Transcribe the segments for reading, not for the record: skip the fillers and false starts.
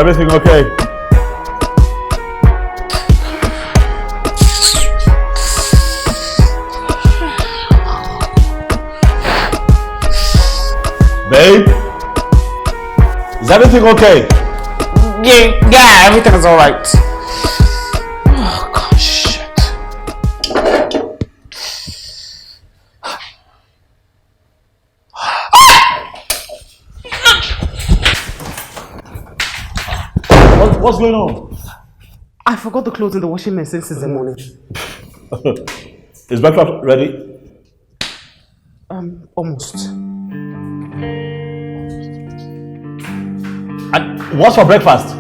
everything okay? Babe? Is everything okay? Yeah, everything is alright. Oh, gosh, shit. What's going on? I forgot the clothes in the washing machine since the morning. Is breakfast ready? Almost. And what's for breakfast?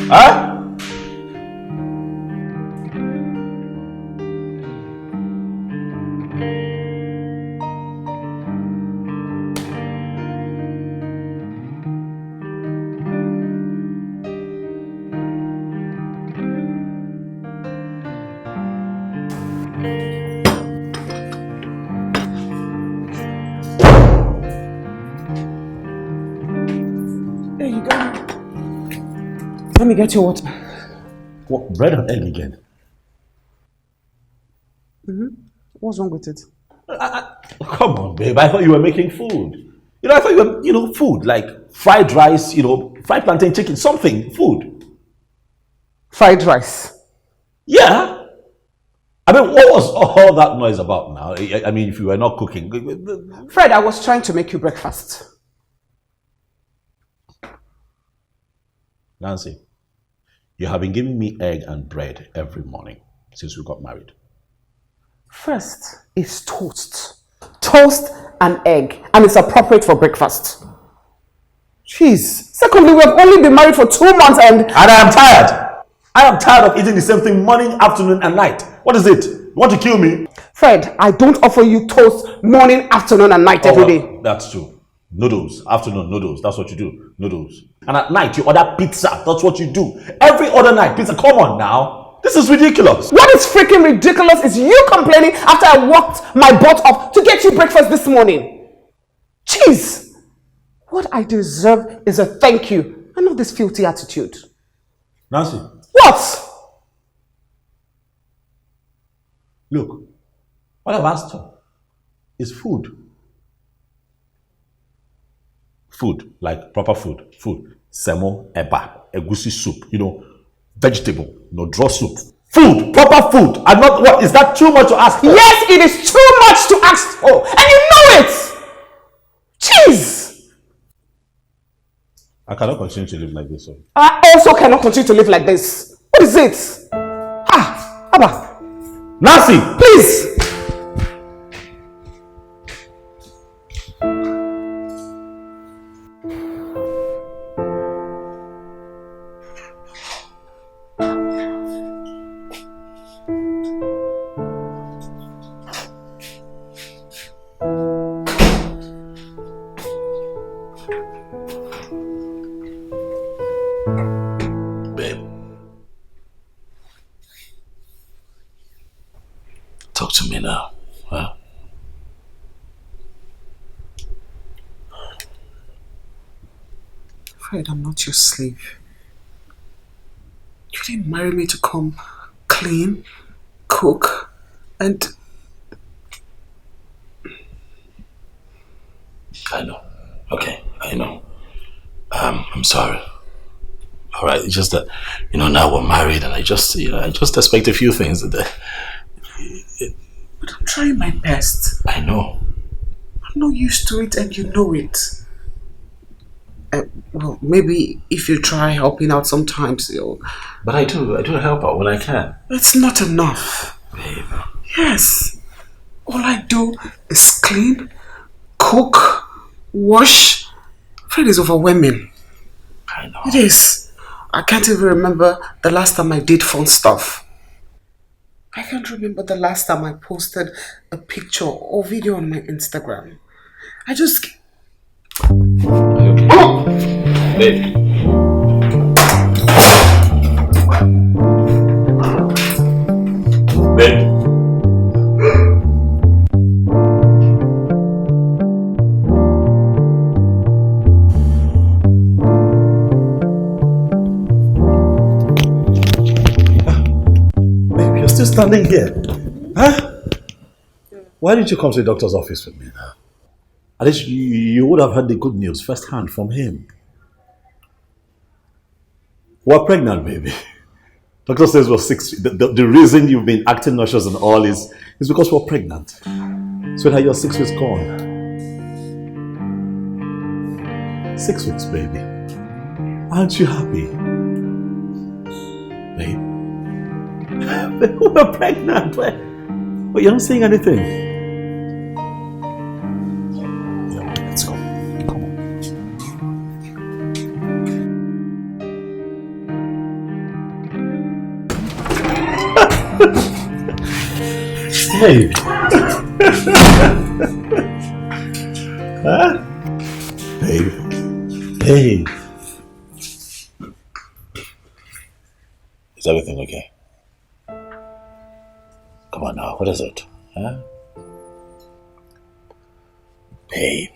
Huh? There you go. Let me get your water. What, bread and egg again? What's wrong with it? Come on, babe. I thought you were making food. I thought you were, food like fried rice, fried plantain chicken, something, food. Fried rice. Yeah. I mean, what was all that noise about now? I mean, if you were not cooking. Fred, I was trying to make you breakfast. Nancy, you have been giving me egg and bread every morning since we got married. First is toast. Toast and egg. And it's appropriate for breakfast. Jeez. Secondly, we have only been married for 2 months and I am tired. I am tired of eating the same thing morning, afternoon, and night. What is it? You want to kill me? Fred, I don't offer you toast morning, afternoon, and night every day. That's true. Noodles, afternoon noodles. That's what you do. Noodles. And at night, you order pizza. That's what you do. Every other night, pizza. Come on now. This is ridiculous. What is freaking ridiculous is you complaining after I walked my butt off to get you breakfast this morning. Jeez. What I deserve is a thank you and not this filthy attitude. Nancy. What? Look, what I've asked for is food. Food, like proper food. Food. Semo, eba, egusi soup, vegetable, draw soup. Food, proper food. I'm not, what, is that too much to ask for? Yes, it is too much to ask for. And you know it. Jeez. I cannot continue to live like this. So. I also cannot continue to live like this. What is it? Abba. Nancy! Please. Talk to me now, huh? Fred, I'm not your slave. You didn't marry me to come clean, cook, and... I know. Okay, I know. I'm sorry. All right, it's just that, now we're married and I just expect a few things that... But I'm trying my best. I know. I'm not used to it and you know it. Well, maybe if you try helping out sometimes, you'll... But I do help out when I can. It's not enough. Babe. Yes. All I do is clean, cook, wash. Fred is overwhelming. I know. It is. I can't even remember the last time I did fun stuff. I can't remember the last time I posted a picture or video on my Instagram. I just... Are you okay? Oh! Babe. Babe. still standing here? Huh? Why didn't you come to the doctor's office with me now? At least you would have heard the good news firsthand from him. We're pregnant, baby. Doctor says we're 6 weeks. The reason you've been acting nauseous and all is because we're pregnant. So that you're 6 weeks gone. 6 weeks, baby. Aren't you happy? Babe? We're pregnant. But you're not saying anything. Yeah, let's go. Come on. Hey. Huh? Babe. Babe. Is everything okay? Come on now, what is it? Huh? Babe.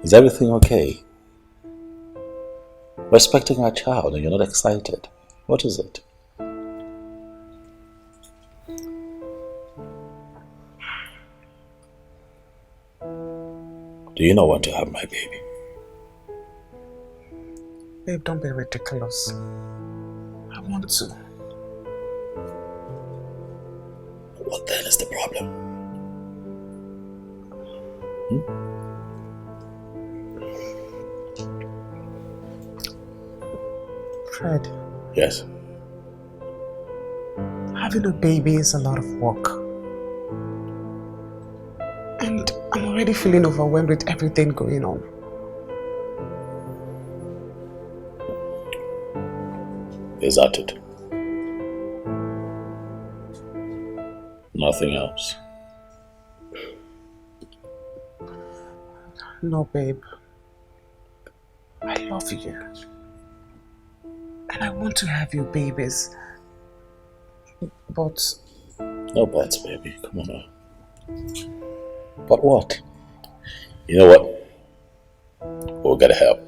Is everything okay? We're expecting our child and you're not excited. What is it? Do you not want to have my baby? Babe, don't be ridiculous. I want to. What then is the problem? Fred. Yes. Having a baby is a lot of work. And I'm already feeling overwhelmed with everything going on. Is that it? Nothing else? No, babe. I love you. And I want to have you babies. But... No buts, baby. Come on now. But what? You know what? We'll get help.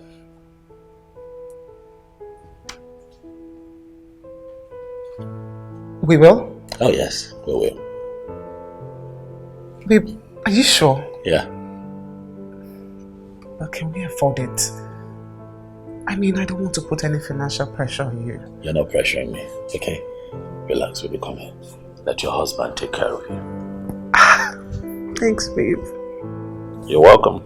We will? Oh yes, we will. Babe, are you sure? Yeah. But can we afford it? I mean, I don't want to put any financial pressure on you. You're not pressuring me, okay? Relax, we'll be coming. Let your husband take care of you. Thanks, babe. You're welcome.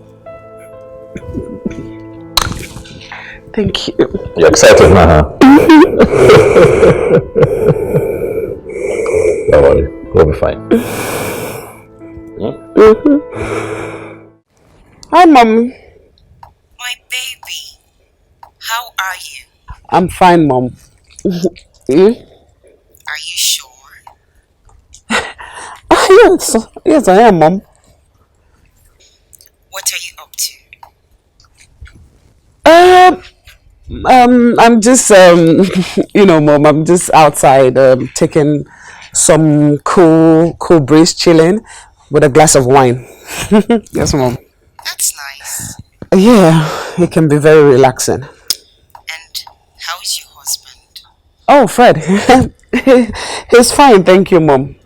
Thank you. You're excited now, huh? Don't worry, we'll be fine. Hi, Mom. My baby, how are you? I'm fine, Mom. You? Are you sure? Yes, I am, Mom. What are you up to? I'm just, Mom, I'm just outside taking some cool breeze, chilling with a glass of wine. Yes, Mom. That's nice. Yeah, it can be very relaxing. And how is your husband? Oh, Fred. He's fine, thank you, Mom. And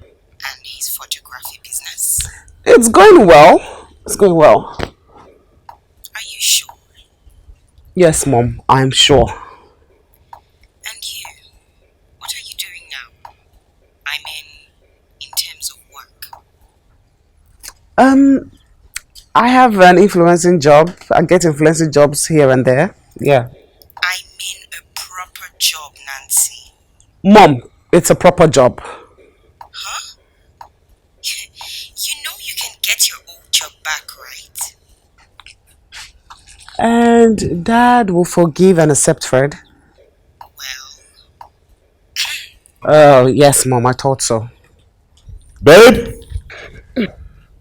his photography business? It's going well. It's going well. Are you sure? Yes, Mom, I'm sure. And you? What are you doing now? I mean, in terms of work. I have an influencing job. I get influencing jobs here and there. Yeah. I mean a proper job, Nancy. Mom, it's a proper job. Huh? You know you can get your old job back, right? And Dad will forgive and accept Fred. Well, Oh, yes, Mom, I thought so. Babe!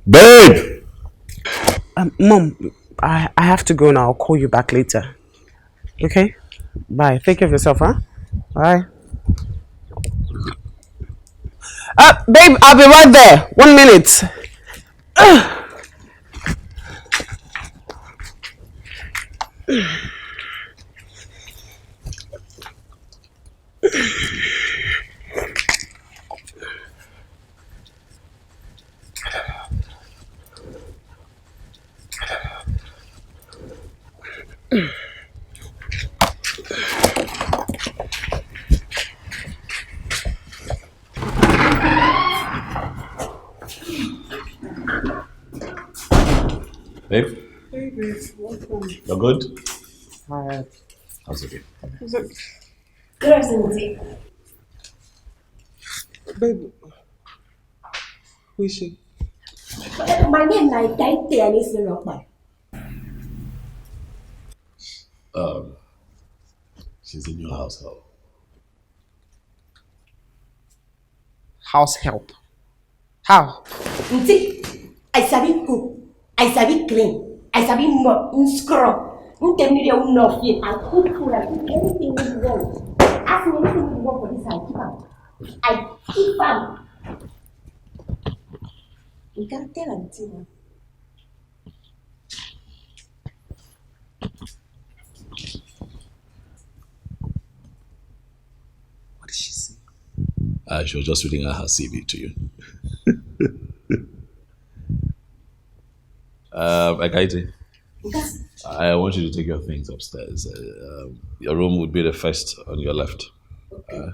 Babe! Mom, I have to go now. I'll call you back later. Okay? Bye. Take care of yourself, huh? Bye. Babe, I'll be right there. 1 minute. Babe? Hey, babe. Welcome. You're good? Tired. That's okay. Is it? Where is it? Babe. Who is she? My name is Daite and it's not. She's in your household. House help. How? I sabi cook, I sabi clean, I sabi mop, scrub. Tell me you know fit and cook food and do anything you want. Ask me anything you want for this I keep am. You can't tell until. What did she say? She was just reading out her CV to you. Akaiti, I want you to take your things upstairs. Your room would be the first on your left. Okay.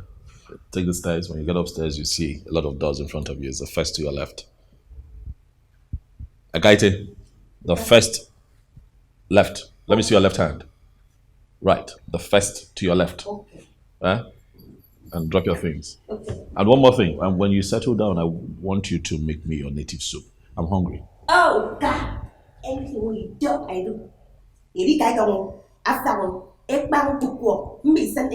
Take the stairs. When you get upstairs, you see a lot of doors in front of you. It's the first to your left. Akaiti, the first left. Let me see your left hand. Right. The first to your left. Okay. And drop your things. Okay. And one more thing. And when you settle down, I want you to make me your native soup. I'm hungry. Oh God! Anything you do, I do. If I go after one, bang to cook. Send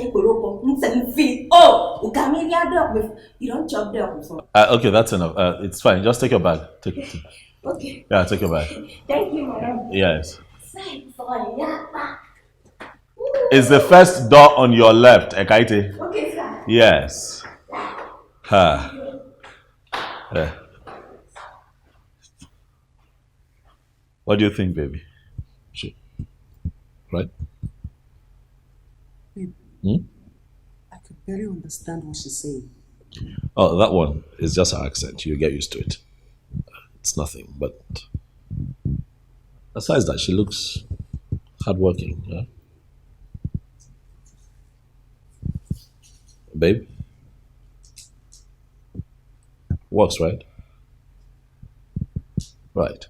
send feed. Oh, you can't make your dog with. You don't chop dog. Okay, that's enough. It's fine. Just take your bag. Take it. Okay. Yeah, take your bag. Thank you, madam. Yes. It's the first door on your left, Ekaite. Okay, sir. Yes. Ha. Yeah. What do you think, baby? Right? Babe, I could barely understand what she's saying. Oh, that one is just her accent. You get used to it. It's nothing. But besides that, she looks hardworking. Yeah? Babe? Works, right? Right.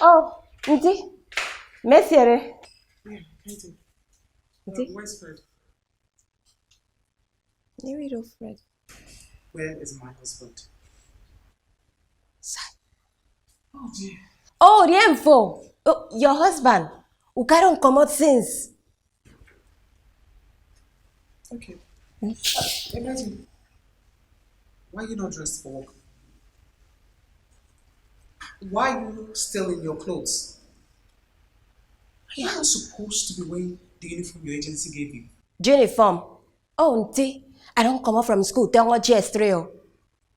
Oh, Nti, Messiere. Where's Fred? Little Fred. Where is my husband? Oh dear. Oh, the info. Oh, your husband. Who can't come out since. Okay. Imagine. Why are you not dressed for work? Why are you still in your clothes? Are you supposed to be wearing the uniform your agency gave you? Uniform. Oh, Nti, I don't come out from school. Tell me GS3.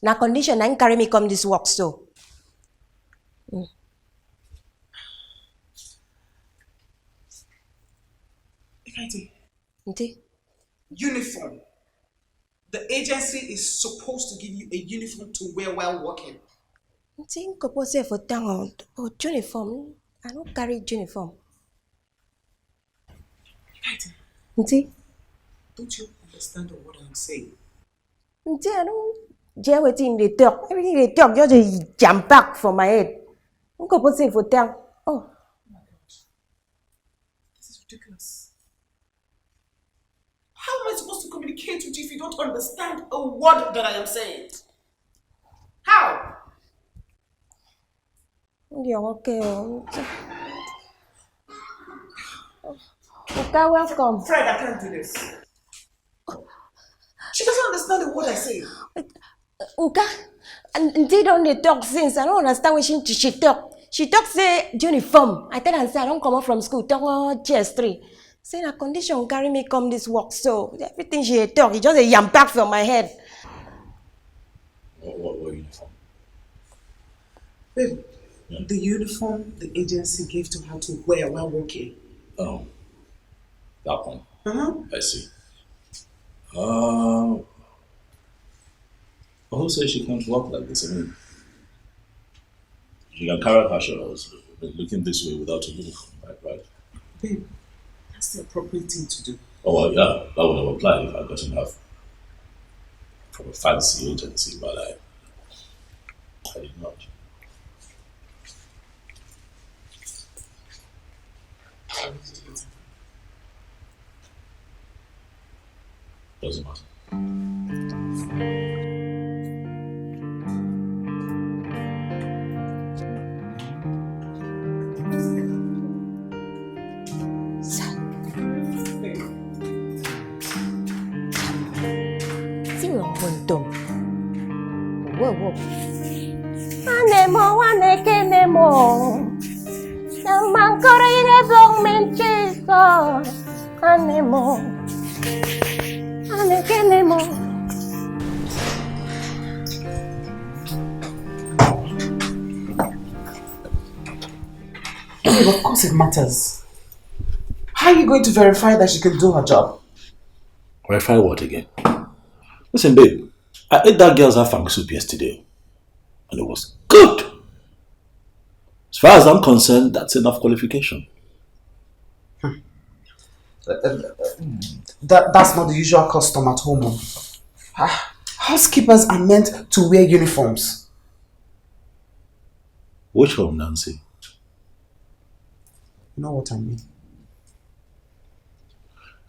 Na condition I carry me come this work so. Nti. Uniform. The agency is supposed to give you a uniform to wear while working. Nti, nkopo say for tango. Oh, uniform. I don't carry uniform. Nti. Don't you understand what I'm saying? Nti, I don't hear wetin they talk. Everything they talk just jump back from my head. Nkopo say for tango. Oh. My God. This is ridiculous. How am I supposed to communicate with you if you don't understand a word that I am saying? How? You're okay. Okay, welcome. Fred, I can't do this. She doesn't understand the word I say. Uka, and they don't talk since. I don't understand what she talk. She talk say uniform. I tell her say I don't come out from school. Talk GS3. Say na condition carry me come this work. So everything she talk, it just a yam back from my head. What uniform? Babe, the uniform the agency gave to her to wear while working. Oh. That one. I see. Who says she can't walk like this? I mean, she can carry her shoulders looking this way without a uniform, right? Babe, that's the appropriate thing to do. Oh, well, yeah, that would have applied if I gotten her from a fancy agency, but I did not. Doesn't matter. Whoa. Anemo, anekenemo. Namankoro ine blong mencheso. Anemo. Anekenemo. Babe, of course it matters. How are you going to verify that she can do her job? Verify what again? Listen, babe, I ate that girl's afang soup yesterday, and it was good. As far as I'm concerned, that's enough qualification. That's not the usual custom at home. Housekeepers are meant to wear uniforms. Which home, Nancy? You know what I mean?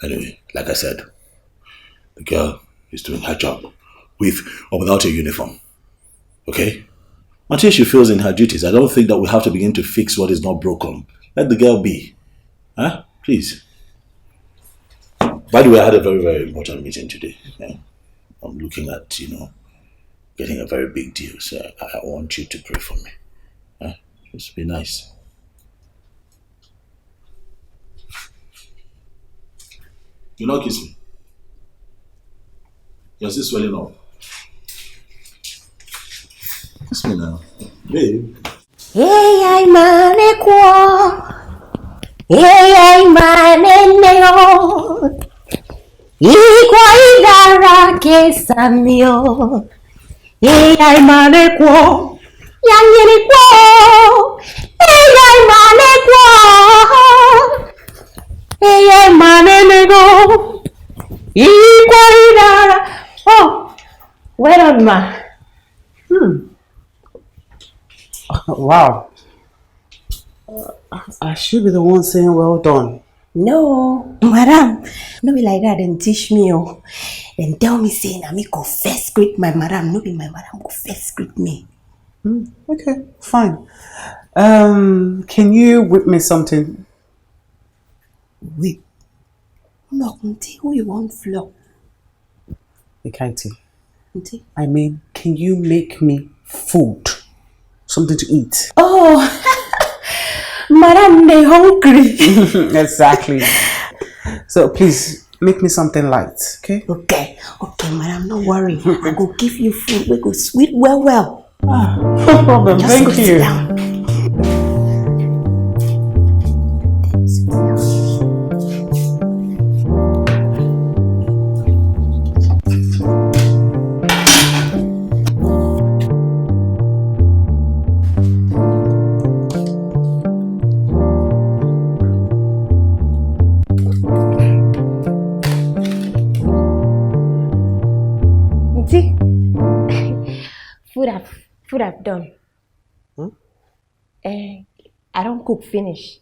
Anyway, like I said, the girl is doing her job, with or without a uniform. Okay? Until she feels in her duties, I don't think that we have to begin to fix what is not broken. Let the girl be. Huh? Please. By the way, I had a very, very important meeting today. Yeah? I'm looking at, getting a very big deal. So I want you to pray for me. Huh? Just be nice. You not kiss me. You're still swelling up. Kiss me now. Babe. Hey, mane kwa. Hey, mane neo. Ikwa idara kesamio. Hey, mane kwa. Yangiri kwa. Hey, mane kwa. Hey, mane nego. Ikwa idara. Oh, well done, ma. Wow. I should be the one saying well done. No, madam, no be like that and teach me. And tell me saying I me go first greet my madam. No be my madam go first greet me. Okay, fine. Can you whip me something? Whip? No, auntie, who you want flog? Ekaiti. Auntie? I mean, can you make me food? Something to eat. Oh, madam, they hungry. Exactly. So please make me something light, okay? Okay, madam, no worry. I go give you food. We go sweet well. No problem. Just Thank go you. sit down. Food I've done. I don't cook finish.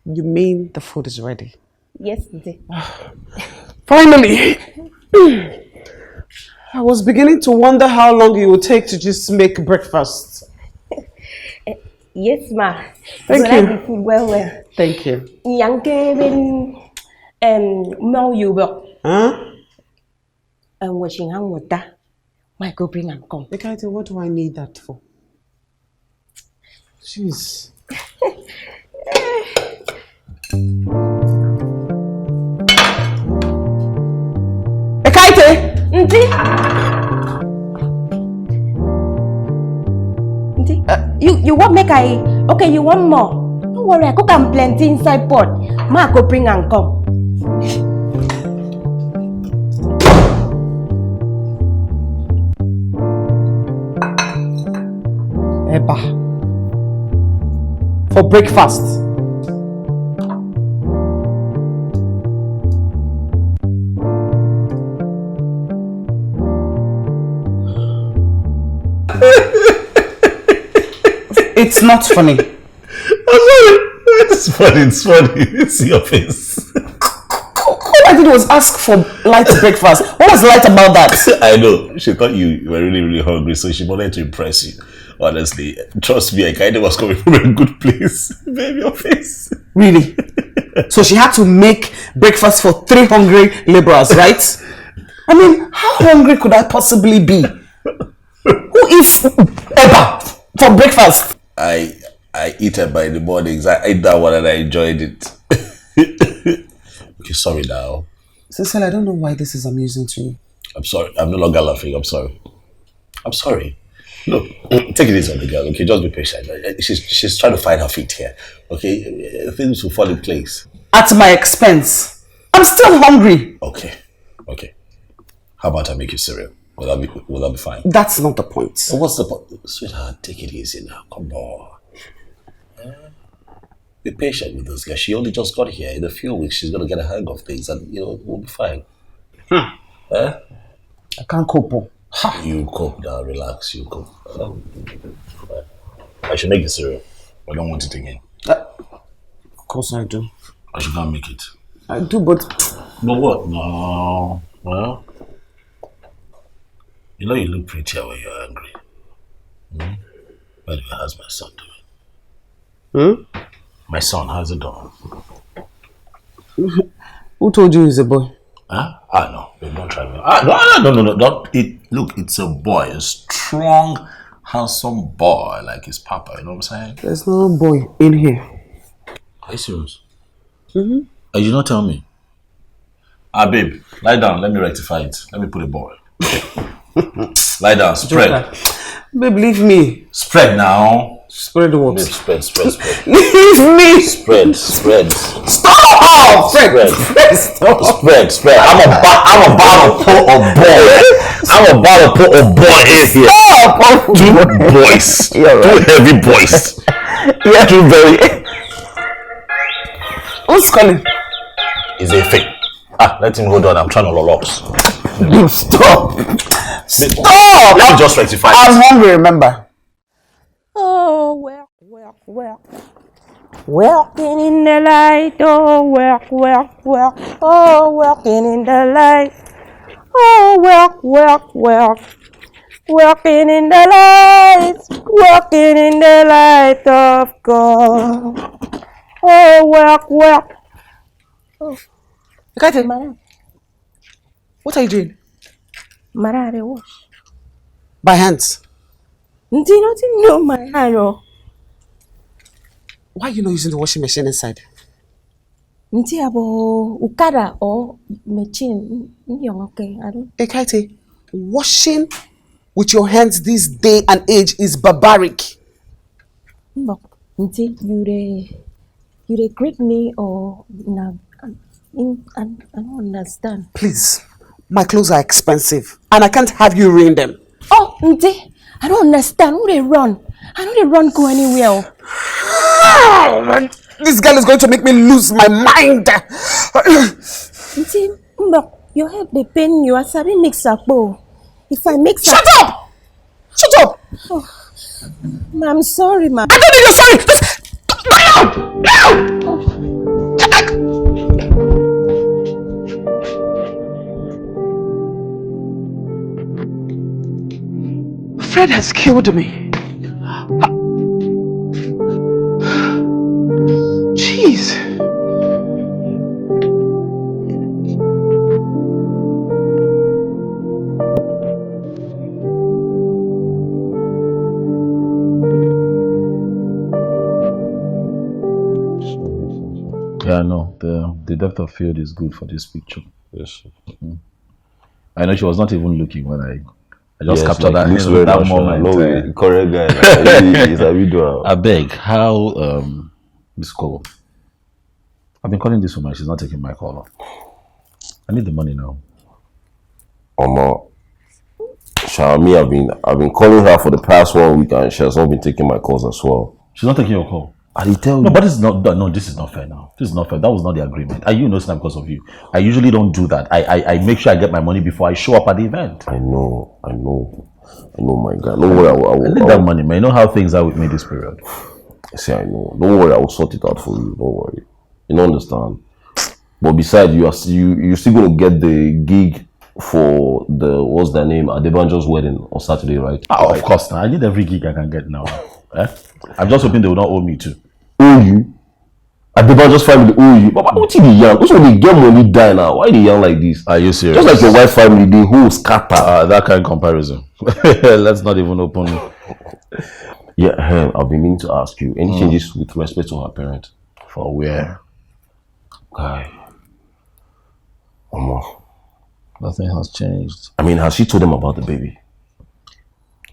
You mean the food is ready? Yes, auntie. Finally! I was beginning to wonder how long it would take to just make breakfast. Yes, ma. Thank you. Like the food well. Thank you. Yang Kevin Mao Yubo. And washing hand water. My go bring and come. Ekaiti, what do I need that for? Jeez. Ekaiti! Auntie, you want make I... Okay, you want more? Don't worry, I cook and plenty inside pot. Ma go bring and come. Eba. For breakfast. It's not funny. I'm sorry. It's funny. It's funny. See your face. All I did was ask for light breakfast. What was light about that? I know. She thought you were really, really hungry, so she wanted to impress you. Honestly, trust me, I kind of was coming from a good place. Baby, your face. Really? So she had to make breakfast for 3 hungry laborers, right? I mean, how hungry could I possibly be? Who eats Eba for breakfast? I eat Eba in the mornings. I ate that one and I enjoyed it. Okay, sorry now. Cecil, I don't know why this is amusing to you. I'm sorry. I'm no longer laughing. I'm sorry. I'm sorry. Look, take it easy on the girl, okay? Just be patient. She's trying to find her feet here, okay? Things will fall in place. At my expense. I'm still hungry. Okay. How about I make you cereal? Will that be fine? That's not the point. So what's the point? Sweetheart, take it easy now. Come on. Be patient with this girl. She only just got here. In a few weeks, she's going to get a hang of things and, we'll be fine. I can't cope. You cope now. Relax. You cope. I should make the cereal. I don't want it again. Of course I do. I should not make it. I do, but... But what? No. Well, you look prettier when you're angry. By the way, how's my son doing? My son, how's it doing? Who told you he's a boy? Huh? No. Babe, don't try me. No. Don't. Look, it's a boy. A strong, handsome boy like his papa. You know what I'm saying? There's no boy in here. Are you serious? And you not tell me? Babe, lie down. Let me rectify it. Let me put a ball. Lie down. Spread. Babe, leave me. Spread now. Spread what? Babe, spread. Leave me. Spread. Stop! Spread. Spread. I'm about to put a ball in here. Stop! 2 boys. Right. 2 heavy boys. Yeah. 2 very... Who's calling? Is a fake. Let him hold on. I'm trying to lollops. Stop! Let me just rectify I'm hungry, remember? Oh, work. Working in the light. Oh, work. Oh, working in the light. Oh, work. Working in the light. Working in the light of God. Oh, work. Oh. Madam. What are you doing? Mara, I wash. By hands. No, my hand. Why are you not using the washing machine inside? Ukada or machine. Okay, I don't. Ekaite, washing with your hands this day and age is barbaric. But you greet me or I don't understand. Please, my clothes are expensive and I can't have you ruin them. Oh, I don't understand. Who they run? I know they run go anywhere. This girl is going to make me lose my mind. Your head they pain you. I said mix up. If I mix Shut up! Shut up! Oh, I'm sorry, ma. I don't need your sorry. Fred has killed me. Jeez. Yeah, no, the depth of field is good for this picture. Yes. I know she was not even looking when I just captured that moment. Correct guy. Is a video. I beg, how Miss Cole? I've been calling this woman. She's not taking my call. I need the money now. Shami, I've been calling her for the past 1 week and she has not been taking my calls as well. She's not taking your call. I did tell you. No, but this is not. No, this is not fair now. This is not fair. That was not the agreement. I you know it's not because of you. I usually don't do that. I make sure I get my money before I show up at the event. I know, my guy. Don't worry, I need that money, man. You know how things are with me this period. See, I know. Don't worry, I will sort it out for you. Don't worry. You don't understand. But besides, you're still going to get the gig for the what's their name Adebanjo's wedding on Saturday, right? Of course, now I need every gig I can get now. I'm just hoping they will not owe me too. Owe you? Adebanjo's family owe you? But what you be young? What's when they get money die now? Why they young like this? Are you serious? Just like your wife's family, they whole scatter. That kind of comparison. Let's not even open. Yeah, I've been meaning to ask you any changes with respect to her parent. For where? Guy. Nothing has changed. I mean, has she told them about the baby?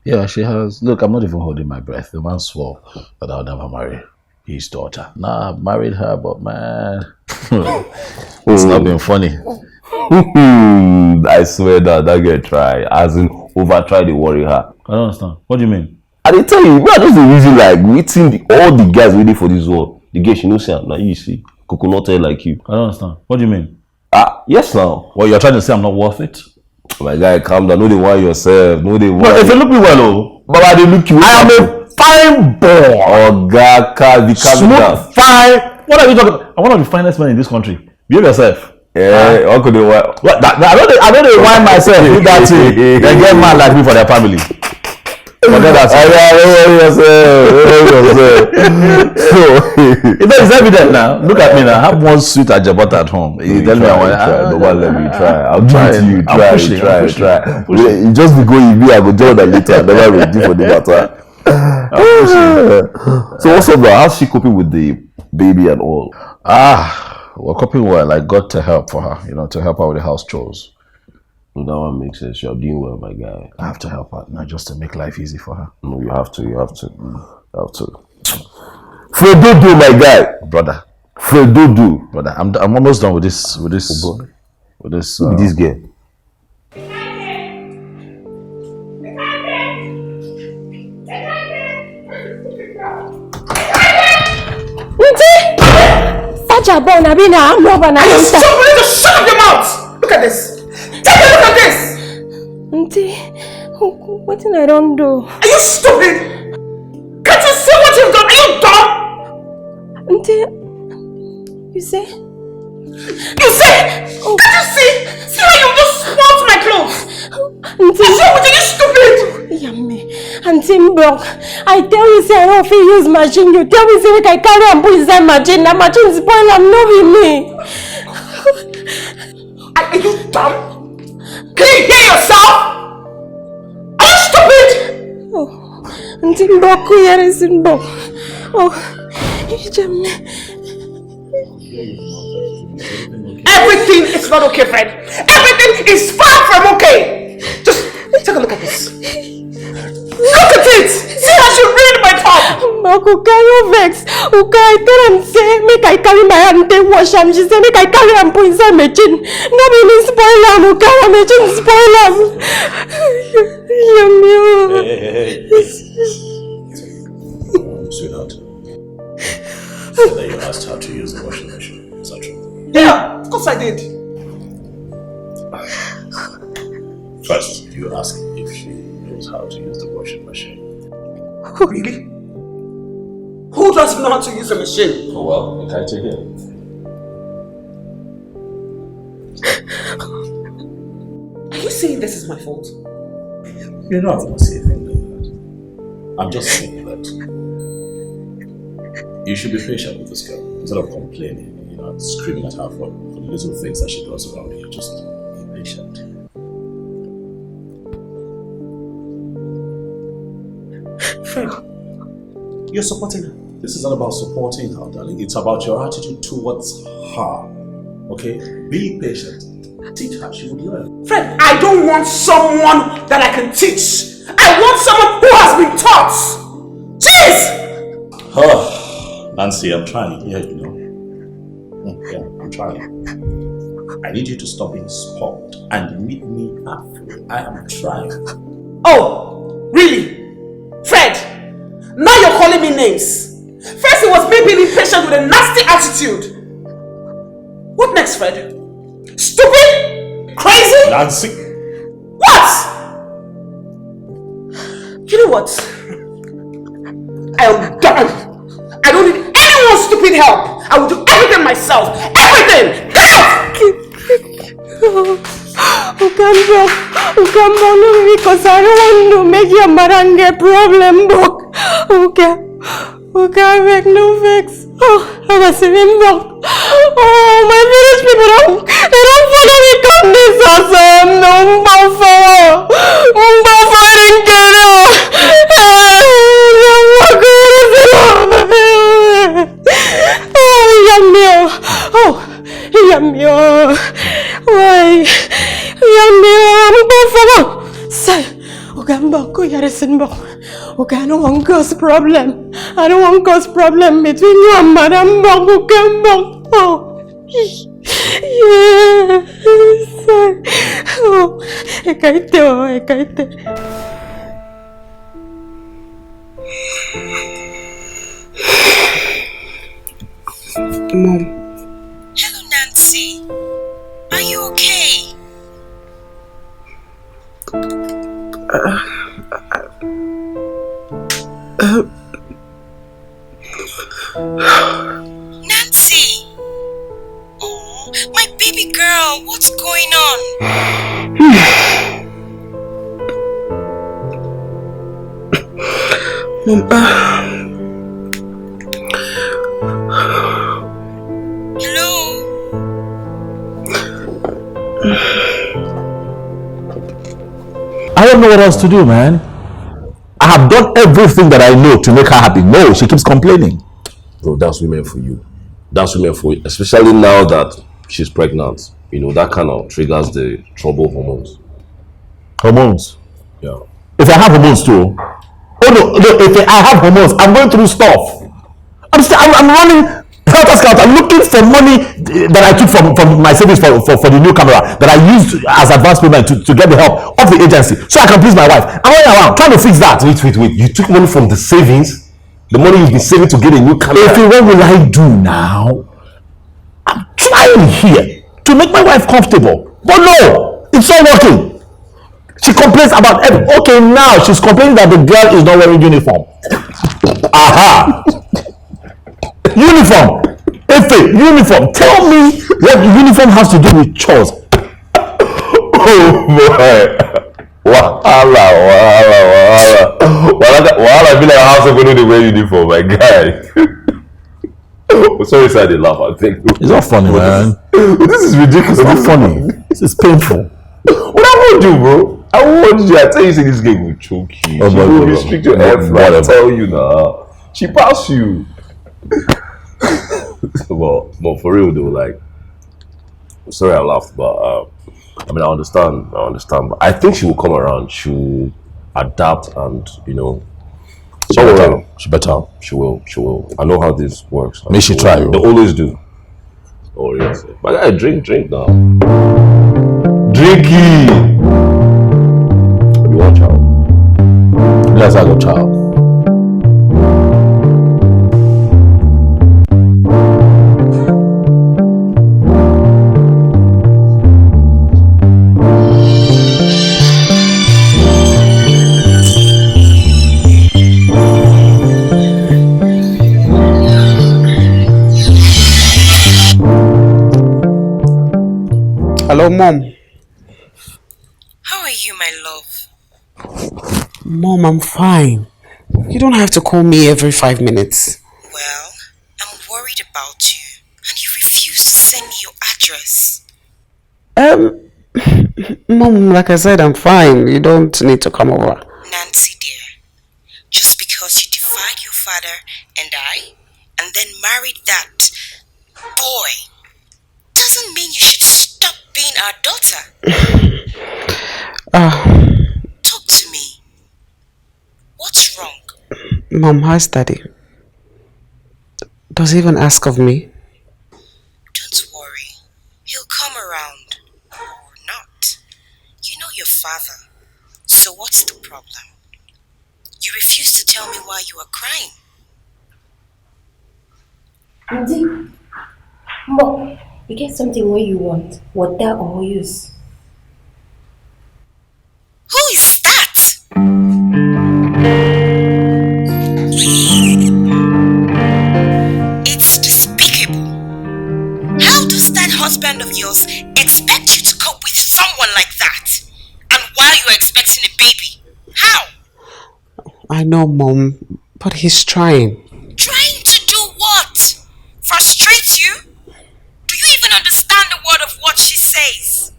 Yeah, she has. Look, I'm not even holding my breath. The man swore that I'll never marry his daughter. Nah, I've married her, but man, it's not been funny. I swear that girl try. As in, try to worry her. I don't understand. What do you mean? I didn't tell you, not just the reason like meeting all the guys waiting for this world. The girl, she knows now you see. Coconut hair like you. I don't understand. What do you mean? Yes now. Well, you're trying to say I'm not worth it? My guy, calm down. No, they want yourself. No, they want. No, if you look me well, oh. Baba, they look you. I am a fine boy. Oh, God, smooth, fine. What are you talking about? I'm one of the finest men in this country. Behave yourself. Yeah, how could they want? What? I don't know why myself do that thing. They get mad like me for their family. Forget that. It's evident now. Look at me now. I have one sweet ajabota at home. You tell me I want. Don't let me try. I'll try you. Try. You just be going. I go join that later. Never ready for the matter. So what's up, bro? How's she coping with the baby and all? We're coping well. I got to help for her. To help her with the house chores. That one makes sense. You're doing well, my guy. I have to help her, not just to make life easy for her. No, you have to. Fredo, my guy, brother. Fredo, brother. I'm almost done with this. With this girl. Stop! Just shut up your mouth! Look at this! Take a look at this! Auntie, what did I don't do? Are you stupid? Can't you see what you've done? Are you dumb? Auntie, you say? Oh. Can't you see? See how you just spoiled my clothes? Auntie, what's wrong with you? You stupid! Yummy. Auntie Mbok, I tell you say I don't fit use machine. You tell me say make I carry and put inside machine. That machine spoil, I'm not with me. Are you dumb? Can you hear yourself? Are you stupid? Oh, Auntie Mbok, here is Mbok. Oh, everything is not okay, Fred. Everything is far from okay. Just take a look at this. Look at it! See how she read my top! Uka, you vex. Uka, I tell him say, make I carry my hand and take wash him. She say, make I carry and put inside my chin. No be me spoil him. Uka, my chin spoil him. Yummy. Sweetheart, so that you asked her to use the washing machine. Is that true? Yeah, of course I did. First, you ask if she knows how to use the washing machine. Really? Who doesn't know how to use a machine? Oh well, you can't take it. Are you saying this is my fault? You're not going to say anything like that. I'm just saying that you should be patient with this girl. Instead of complaining, screaming at her for the little things that she does around you, just be patient. Fred, you're supporting her. This is not about supporting her, darling. It's about your attitude towards her. Okay? Be patient. Teach her. She would learn. Fred, I don't want someone that I can teach. I want someone who has been taught. Jeez! Oh, Nancy, I'm trying. Yeah, Yeah, I'm trying. I need you to stop being spoiled and meet me halfway. I am trying. Oh, really? Fred, now you're calling me names. First it was me being impatient with a nasty attitude. What next, Fred? Stupid? Crazy? Nancy! What? You know what? I am done. I don't need anyone's stupid help. I will do everything myself. Everything! Ukamba, no, because I don't want to make your mother get problem book. Okay, make no fix. Oh, I'm a swimming book. Oh, my village people they don't follow me come this house. No, Mbafa in Ghana. Oh, Yamio. Why? Say, Ugamba, go Yarasonbo. Okay, I don't want cause problem. I don't want cause problem between you and Madame Ugamba. Oh, yes. Oh, Ekaite. Mom. Hello, Nancy. Are you okay? Nancy! Oh, my baby girl, what's going on? Mom, Hello? I don't know what else to do, man. I have done everything that I know to make her happy. No, she keeps complaining. Bro, that's women for you. That's women for you. Especially now that she's pregnant. You know, that kind of triggers the trouble hormones. Hormones. Yeah. If I have hormones too. Oh no, if I have hormones, I'm going through stuff. I'm running helter skelter, looking for money that I took from my savings for the new camera that I used as advance payment to get the help of the agency so I can please my wife. I'm running around trying to fix that. Wait. You took money from the savings? The money you've been saving to get a new camera? If what will I do now? I'm trying here to make my wife comfortable. But no, it's not working. She complains about everything. Okay, now she's complaining that the girl is not wearing uniform. Aha! Uniform! Uniform! Tell me what uniform has to do with chores. Oh boy! Wahala. I feel like a house of going to wear uniform, my guy. Sorry, sir, they laugh. I think It's not funny, man. this is ridiculous. It's not funny. This is painful. What I won't do, bro? I won't do. I tell you, say this game will choke you. Oh, She no, will no, restrict no. your effort. I Whatever. tell you now. She pass you. But for real though, like, sorry I laughed, but I mean I understand, but I think she will come around. She will adapt, and you know, She better. She will. I know how this works. May she try. They always do. Oh yes, my guy, drink now. Drinky. You want child? Let's have a child. hello, Mom. How are you, my love? Mom, I'm fine. You don't have to call me every 5 minutes. Well, I'm worried about you, and you refuse to send me your address. Mom, like I said, I'm fine. You don't need to come over. Nancy, dear, just because you defied your father and then married that boy, doesn't mean you should stop being our daughter. Talk to me. What's wrong? Mom, how's Daddy? Does he even ask of me? So what's the problem? You refuse to tell me why you are crying. Auntie, Mom, you get something what you want, water or use. Who is that? It's despicable. How does that husband of yours expect you to cope with someone like that? And while you are expecting a baby? How? I know, Mom, but he's trying. Trying to do what? Frustrate you? Do you even understand the word of what she says?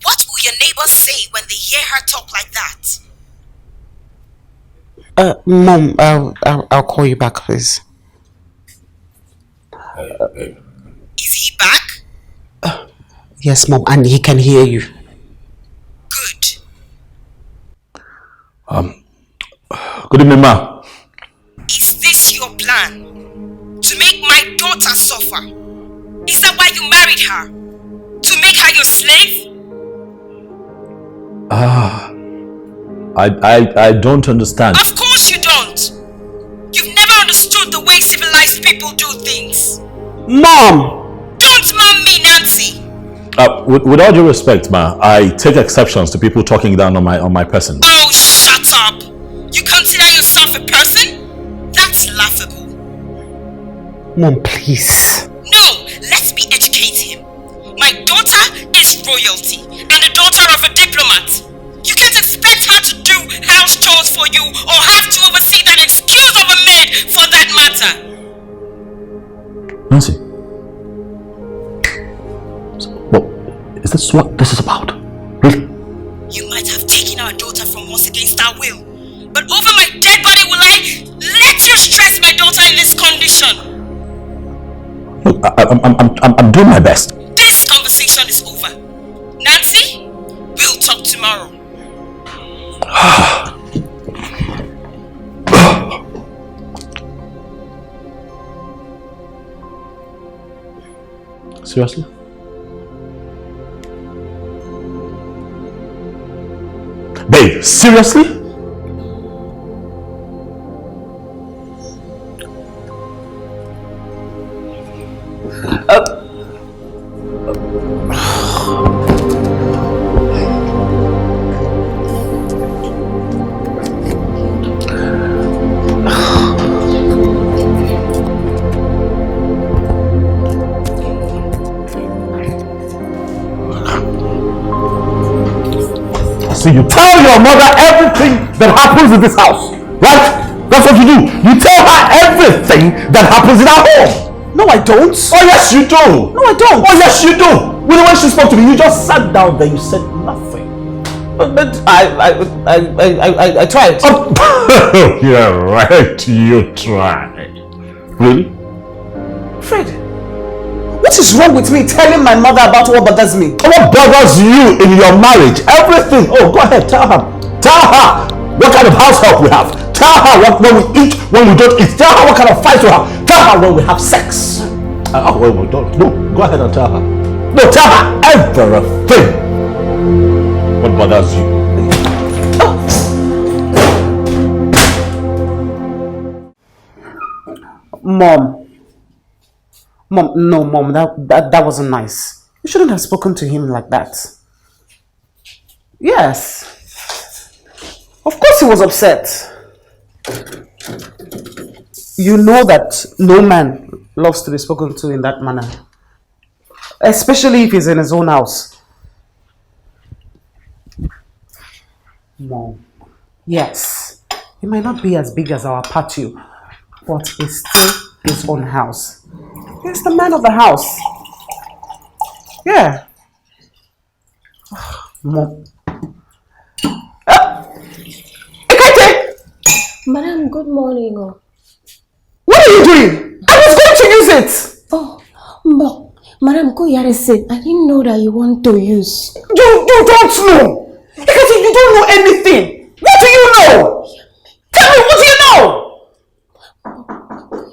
What will your neighbors say when they hear her talk like that? Mom, I'll call you back, please. Is he back? Yes, Mom, and he can hear you. Good. Good evening, ma. Is this your plan? To make my daughter suffer? Is that why you married her? To make her your slave? I don't understand. Of course you don't. You've never understood the way civilized people do things. Mom! Don't mom me, Nancy. With all due respect, ma, I take exceptions to people talking down on my person. Oh, shut up. You consider yourself a person? That's laughable. Mom, please. No, let's be educating. My daughter is royalty and the daughter of a diplomat. You can't expect her to do house chores for you or have to oversee that excuse of a maid for that matter. Nancy. Well, is this what this is about? Really? You might have taken our daughter from us against our will, but over my dead body will I let you stress my daughter in this condition? Look, I'm doing my best. This conversation is over. Nancy, we'll talk tomorrow. Seriously? Babe, seriously? So you tell your mother everything that happens in this house, right? That's what you do. You tell her everything that happens in our home. No, I don't. Oh yes, you do. No, I don't. Oh yes, you do. When she spoke to me, you just sat down there. You said nothing. But I tried. Oh, you're right. You tried. Really? Fred, what is wrong with me telling my mother about what bothers me? What bothers you in your marriage? Everything. Oh, go ahead. Tell her. Tell her what kind of house help we have. Tell her what when we eat, when we don't eat. Tell her what kind of fights we have. Tell her when we have sex. When we don't. No, go ahead and tell her. No, tell her everything. What bothers you? Mom, no, Mom, that wasn't nice. You shouldn't have spoken to him like that. Yes. Of course he was upset. You know that no man loves to be spoken to in that manner. Especially if he's in his own house. Mom, yes. It might not be as big as our patio, but it's still his own house. He's the man of the house. Yeah. Mom. Ekete! Madam, good morning. What are you doing? I was going to use it. Oh, Madam, go here said, I didn't know that you want to use. You don't know. Ekete, you don't know anything. What do you know? Tell me, what do you know?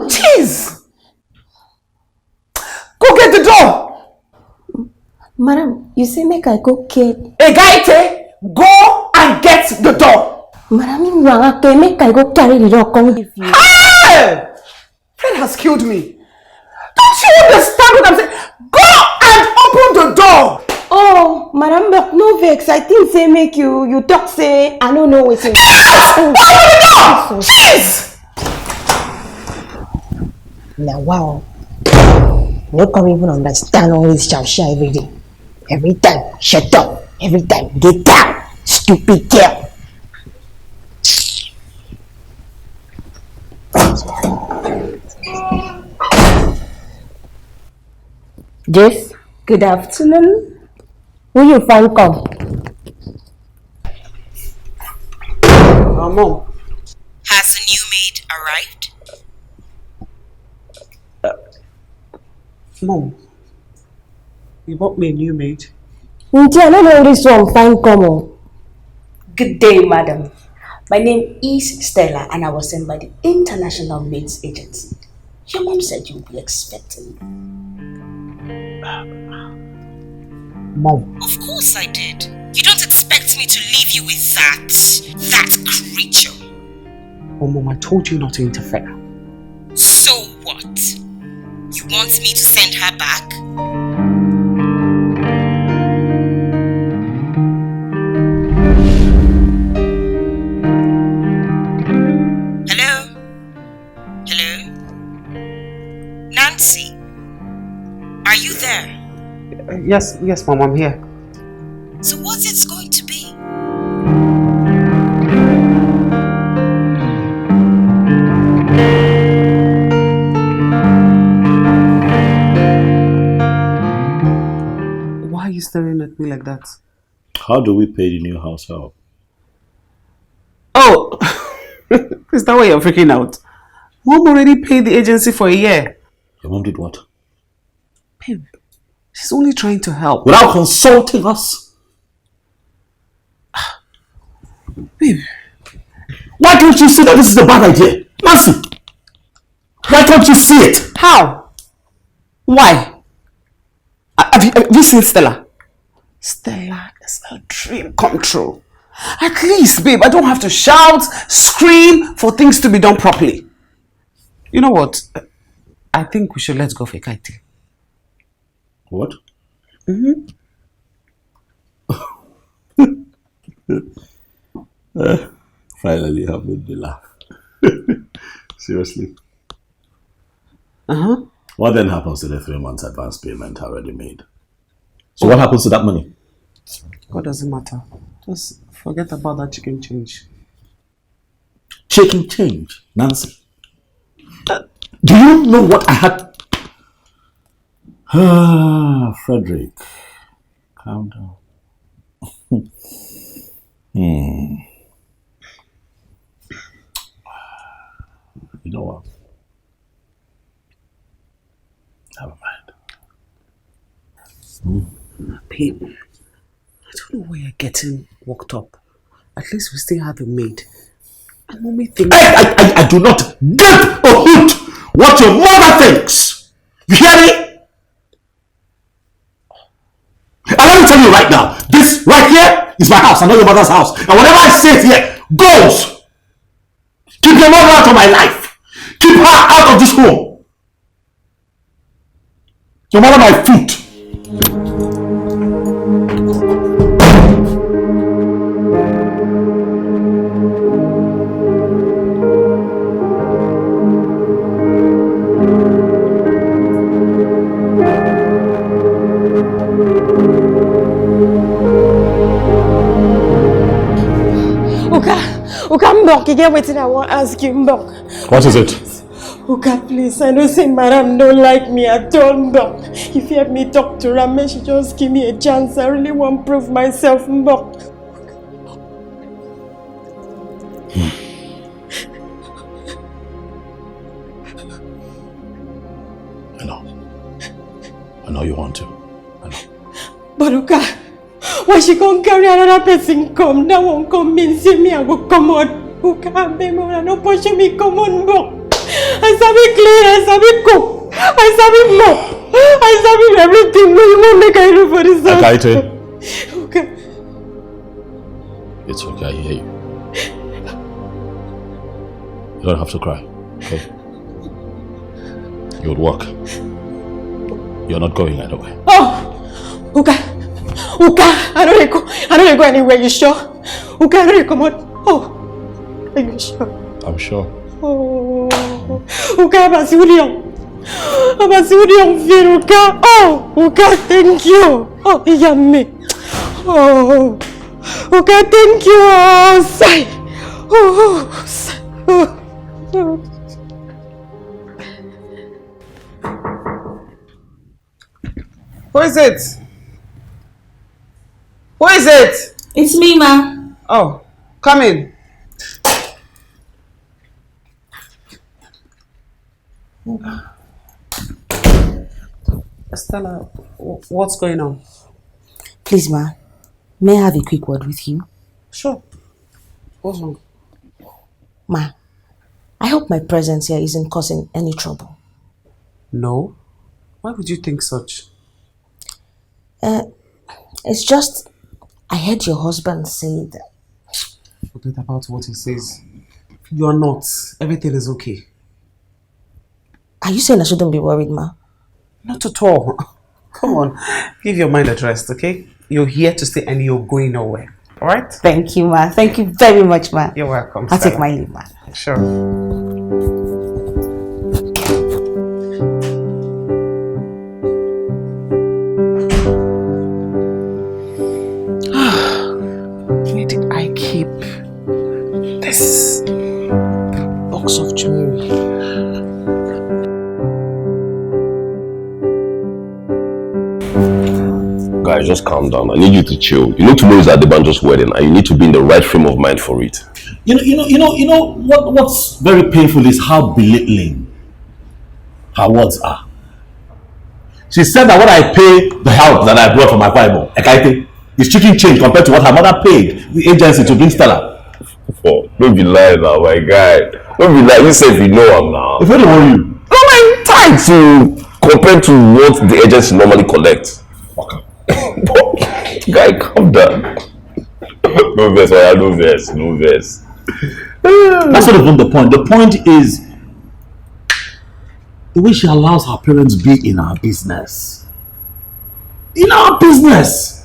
Jeez. Go get the door. Madam, you say make I go get. Egaite, go Madam, you want to make I go carry the dog come give you. Hey! Fred has killed me. Don't you understand what I'm saying? Go and open the door. Oh, Madam Buck, no vex. I think say make you talk say I don't know what's in. Open the door! Jeez! Now wow. You can't even understand all this chow every day. Every time, shut up. Every time, get down. Stupid girl. Jeff, good afternoon. Will you find come? Mom. Has the new maid arrived? Mom. You bought me a new maid. I don't know this one find come. Good day, madam. My name is Stella and I was sent by the International Maids Agency. Your mom said you'll be expecting me. Mom. Of course I did. You don't expect me to leave you with that creature. Oh, Mom, I told you not to interfere. So what? You want me to send her back? Hello? Hello? Nancy? Are you there? Yes, Mom, I'm here. So what's it going to be? Why are you staring at me like that? How do we pay the new house help? Oh! Is that why you're freaking out? Mom already paid the agency for a year. Your mom did what? Babe, she's only trying to help. Without consulting us? Babe. Why can't you see that this is a bad idea? Nancy! Why can't you see it? How? Why? Have you seen Stella? Stella is a dream come true. At least, babe, I don't have to shout, scream for things to be done properly. You know what? I think we should let go for a kite. What? Finally having the laugh. Seriously. What then happens to the 3 months advance payment already made? So what happens to that money? What does it matter? Just forget about that chicken change. Chicken change, Nancy. Do you know what I had? Frederick, calm down. You know what? Never mind. Babe, I don't know why you're getting worked up. At least we still have a maid. And mommy thinks... I do not give a hoot what your mother thinks. You hear me? And let me tell you right now, this right here is my house, not your mother's house. And whatever I say here goes. Keep your mother out of my life. Keep her out of this home. No matter my feet. Uka Mbok, you get waiting I want to ask you, Mbok. What is it? Uka, please, I know say Madam don't like me at all, Mbok. If you have me talk to Ramesh, just give me a chance. I really want to prove myself, Mbok. I know you want to. I know. But Uka, why she can't carry another person come? That won't come mean see me, I will come on. Uka, baby, I don't push me, come on, Mbok. I sabi clean, I sabi cook, I sabi mop, I sabi everything. What you want make I do for this house? Akaite. Okay. It's okay, I hear you. You don't have to cry, okay? You'll work. You're not going anywhere. Oh! Uka! I don't go anywhere, you sure? Uka, I don't come out. Oh! Are you sure? I'm sure. Oh! Uka, Abasiulion! Uka! Oh! Uka, thank you! Oh, yummy! Oh! Uka, thank you! Oh, sigh! Oh! Sigh! Oh! Who is it? Who is it? It's me, ma. Oh, come in. Stella, what's going on? Please, ma. May I have a quick word with you? Sure. What's wrong? Ma, I hope my presence here isn't causing any trouble. No. Why would you think such? It's just, I heard your husband say that. Forget about what he says. You're not. Everything is okay. Are you saying I shouldn't be worried, ma? Not at all. Come on. Give your mind a rest, okay? You're here to stay and you're going nowhere. Alright? Thank you, ma. Thank you very much, ma. You're welcome. I'll Stella. take my leave, ma. Sure. Where did I keep this box of jewelry? Guys, just calm down. I need you to chill. You know tomorrow is Adebanjo's wedding and you need to be in the right frame of mind for it. What's very painful is how belittling her words are. She said that what I pay the help that I brought from my Bible, is chicken change compared to what her mother paid the agency to bring Stella. Oh, don't be lying now, my guy. Don't be lying. You said you know I'm now. If I don't want you. No, my time to compare to what the agency normally collects. Okay. Guy, calm down. No verse, no verse. That's not even the point. The point is the way she allows her parents be in our business. In our business.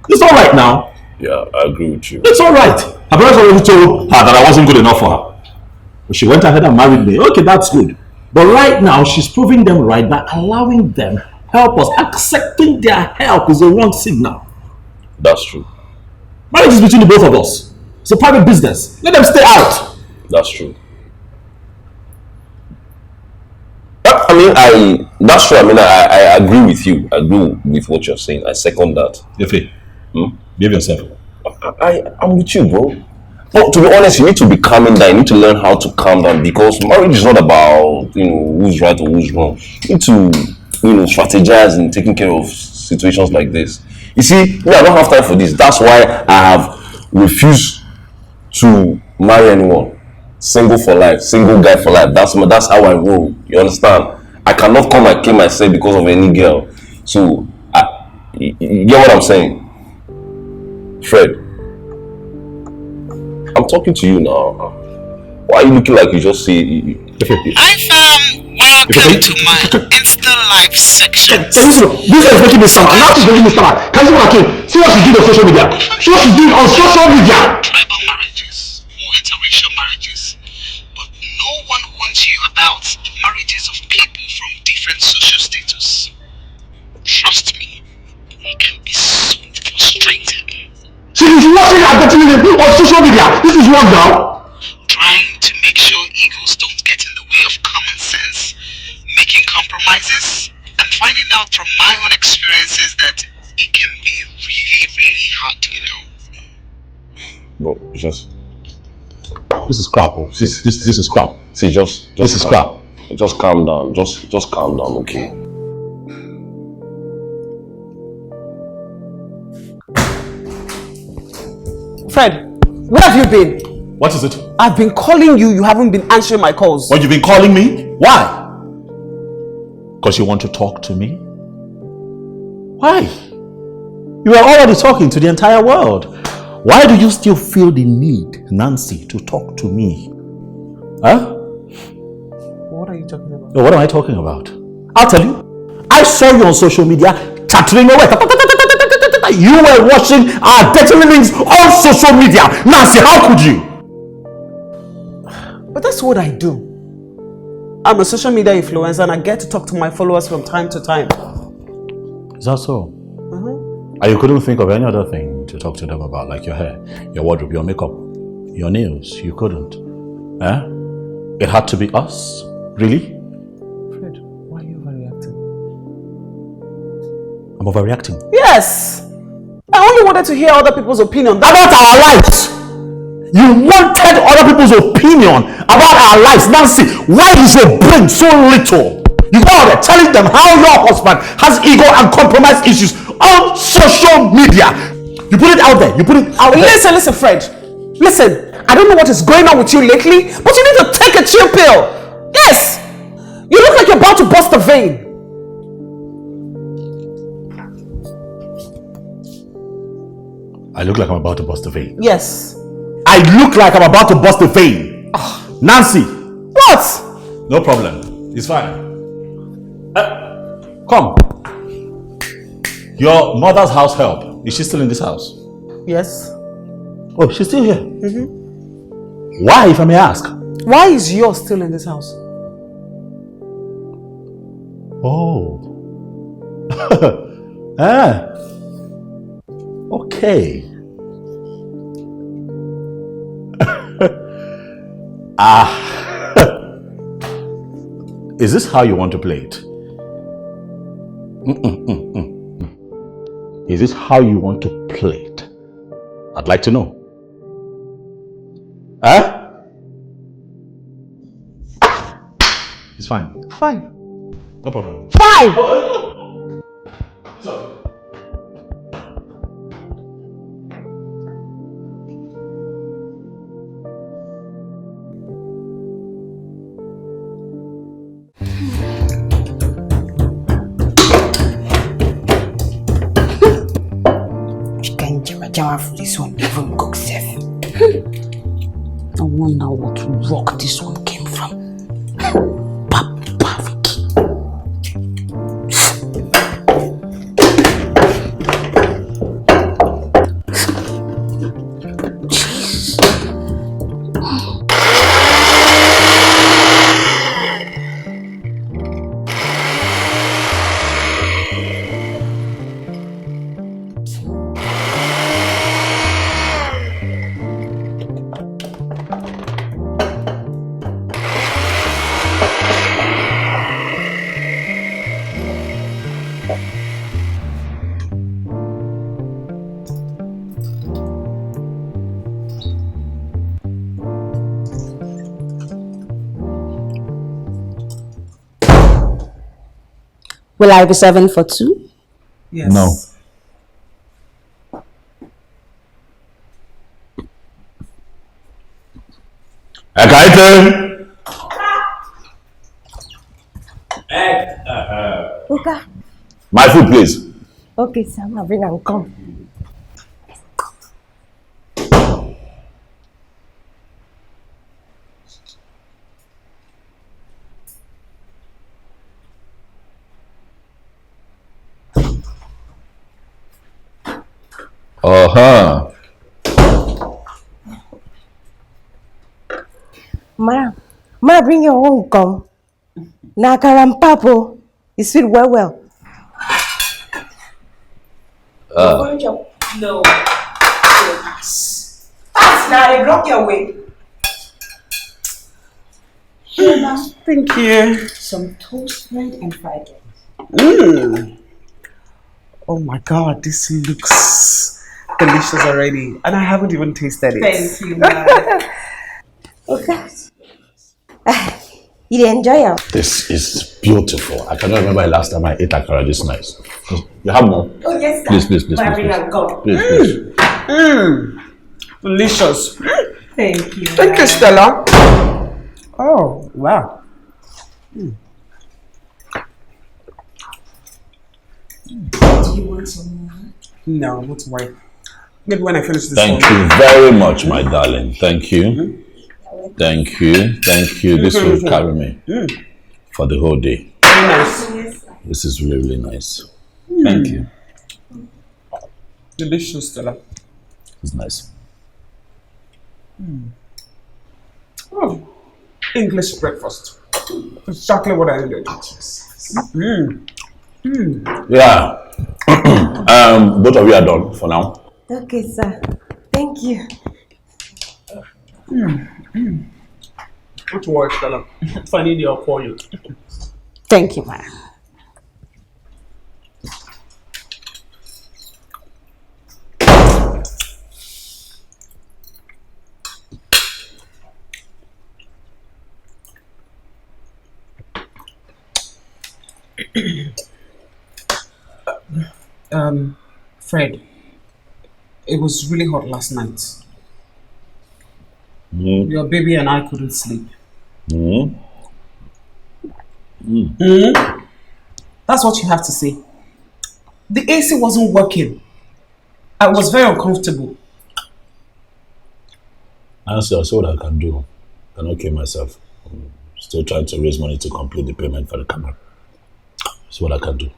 It's all right now. Yeah, I agree with you. It's all right. Her parents already told her that I wasn't good enough for her. But she went ahead and married me. Okay, that's good. But right now, she's proving them right by allowing them help us. Accepting their help is a wrong signal. That's true. Marriage is between the both of us. It's a private business. Let them stay out. That's true. That's true. I agree with you. I agree with what you're saying. I second that. Efe, behave yourself. I'm with you, bro. But to be honest, you need to be calming down. You need to learn how to calm down because marriage is not about who's right or who's wrong. You need to strategize in taking care of situations like this. You see, I don't have time for this. That's why I have refused to marry anyone. Single for life, single guy for life. That's how I roll. You understand? I cannot come and kill myself because of any girl. So, you get what I'm saying? Fred, I'm talking to you now. Why are you looking like you just say? Hi fam, welcome to my Insta Live section. This is making me sound. Now she's making me sound. Can you see what she's doing on social media? See what she's doing on social media. Tribal marriages, interracial marriages, but no one warns you about marriages of people from different social status. Trust me, you can be so frustrated. She is watching and continuing on social media. This is wrong now. Trying to make sure egos don't get in the way of common sense, making compromises, and finding out from my own experiences that it can be really, really hard, Bro, just This is crap. This is crap. see, just This is crap. Just calm down. Just calm down, okay? Fred, where have you been? What is it? I've been calling you. You haven't been answering my calls. What, you've been calling me? Why? Because you want to talk to me? Why? You are already talking to the entire world. Why do you still feel the need, Nancy, to talk to me? Huh? What are you talking about? No, what am I talking about? I'll tell you. I saw you on social media chattering away. You were watching our dirty links on social media. Nancy, how could you? But that's what I do. I'm a social media influencer and I get to talk to my followers from time to time. Is that so? And you couldn't think of any other thing to talk to them about, like your hair, your wardrobe, your makeup, your nails? You couldn't. Eh? It had to be us? Really? Fred, why are you overreacting? I'm overreacting. Yes! I only wanted to hear other people's opinion About our lives! You wanted other people's opinion about our lives. Nancy, why is your brain so little? You go out there telling them how your husband has ego and compromise issues on social media. You put it out there. You put it out there. Listen, Fred. Listen, I don't know what is going on with you lately, but you need to take a chill pill. Yes! You look like you're about to burst a vein. I look like I'm about to bust a vein. Yes. I look like I'm about to bust a vein. Nancy. What? No problem. It's fine. Come. Your mother's house help. Is she still in this house? Yes. Oh, she's still here. Why, if I may ask? Why is yours still in this house? Oh. Okay. Is this how you want to play it? Is this how you want to play it? I'd like to know. Huh? It's fine. Fine. No problem. Fine! Jawa for this one, even cook safe. I wonder what rock this one came from. Will I be serving for two? Yes. No. Uka. My food, please. Okay, sir, I'll bring and come. Ma, bring your own come. Na karampapo. You sweet well. No. Pass now, you block your way. Thank you. Some toast, bread, and fried rice. Oh my God, this looks delicious already. And I haven't even tasted it. Thank you, man. Okay. You enjoy it? This is beautiful. I cannot remember the last time I ate akara this nice. You have more? Oh, yes, sir. Please. Please. Delicious. Thank you. Thank you, Stella. Oh, wow. Do you want some more? No, not worry. Maybe when I finish this Thank one. you very much, my darling. Thank you. Thank you. Thank you. This will carry me for the whole day. Very nice. This is really, really nice. Thank you. Delicious, Stella. It's nice. Oh, English breakfast. Exactly what I needed. Yeah. Both of you are done for now. Okay, sir. Thank you. Don't worry, Stella. If I need you, I'll call you. Thank you, ma'am. Fred, it was really hot last night. Your baby and I couldn't sleep. That's what you have to say. The AC wasn't working. I was very uncomfortable. Honestly, I'll see what I can do. I cannot kill myself. I'm still trying to raise money to complete the payment for the camera. See what I can do.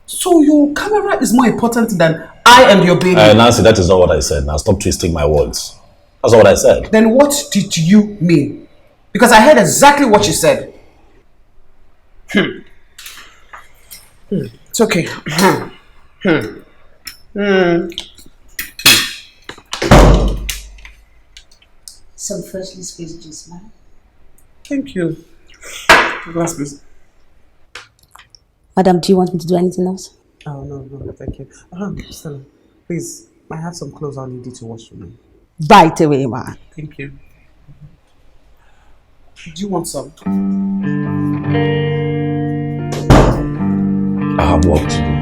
So your camera is more important than I and your baby? Nancy, that is not what I said. Now stop twisting my words. That's not what I said. Then what did you mean? Because I heard exactly what you said. It's okay. Some freshly squeezed juice, ma'am. Thank you. Glass, please. Madam, do you want me to do anything else? Oh, no, thank you. Stella, please, I have some clothes I'll need you to wash for me. Right away, ma. Thank you. Do you want some? I have work to do.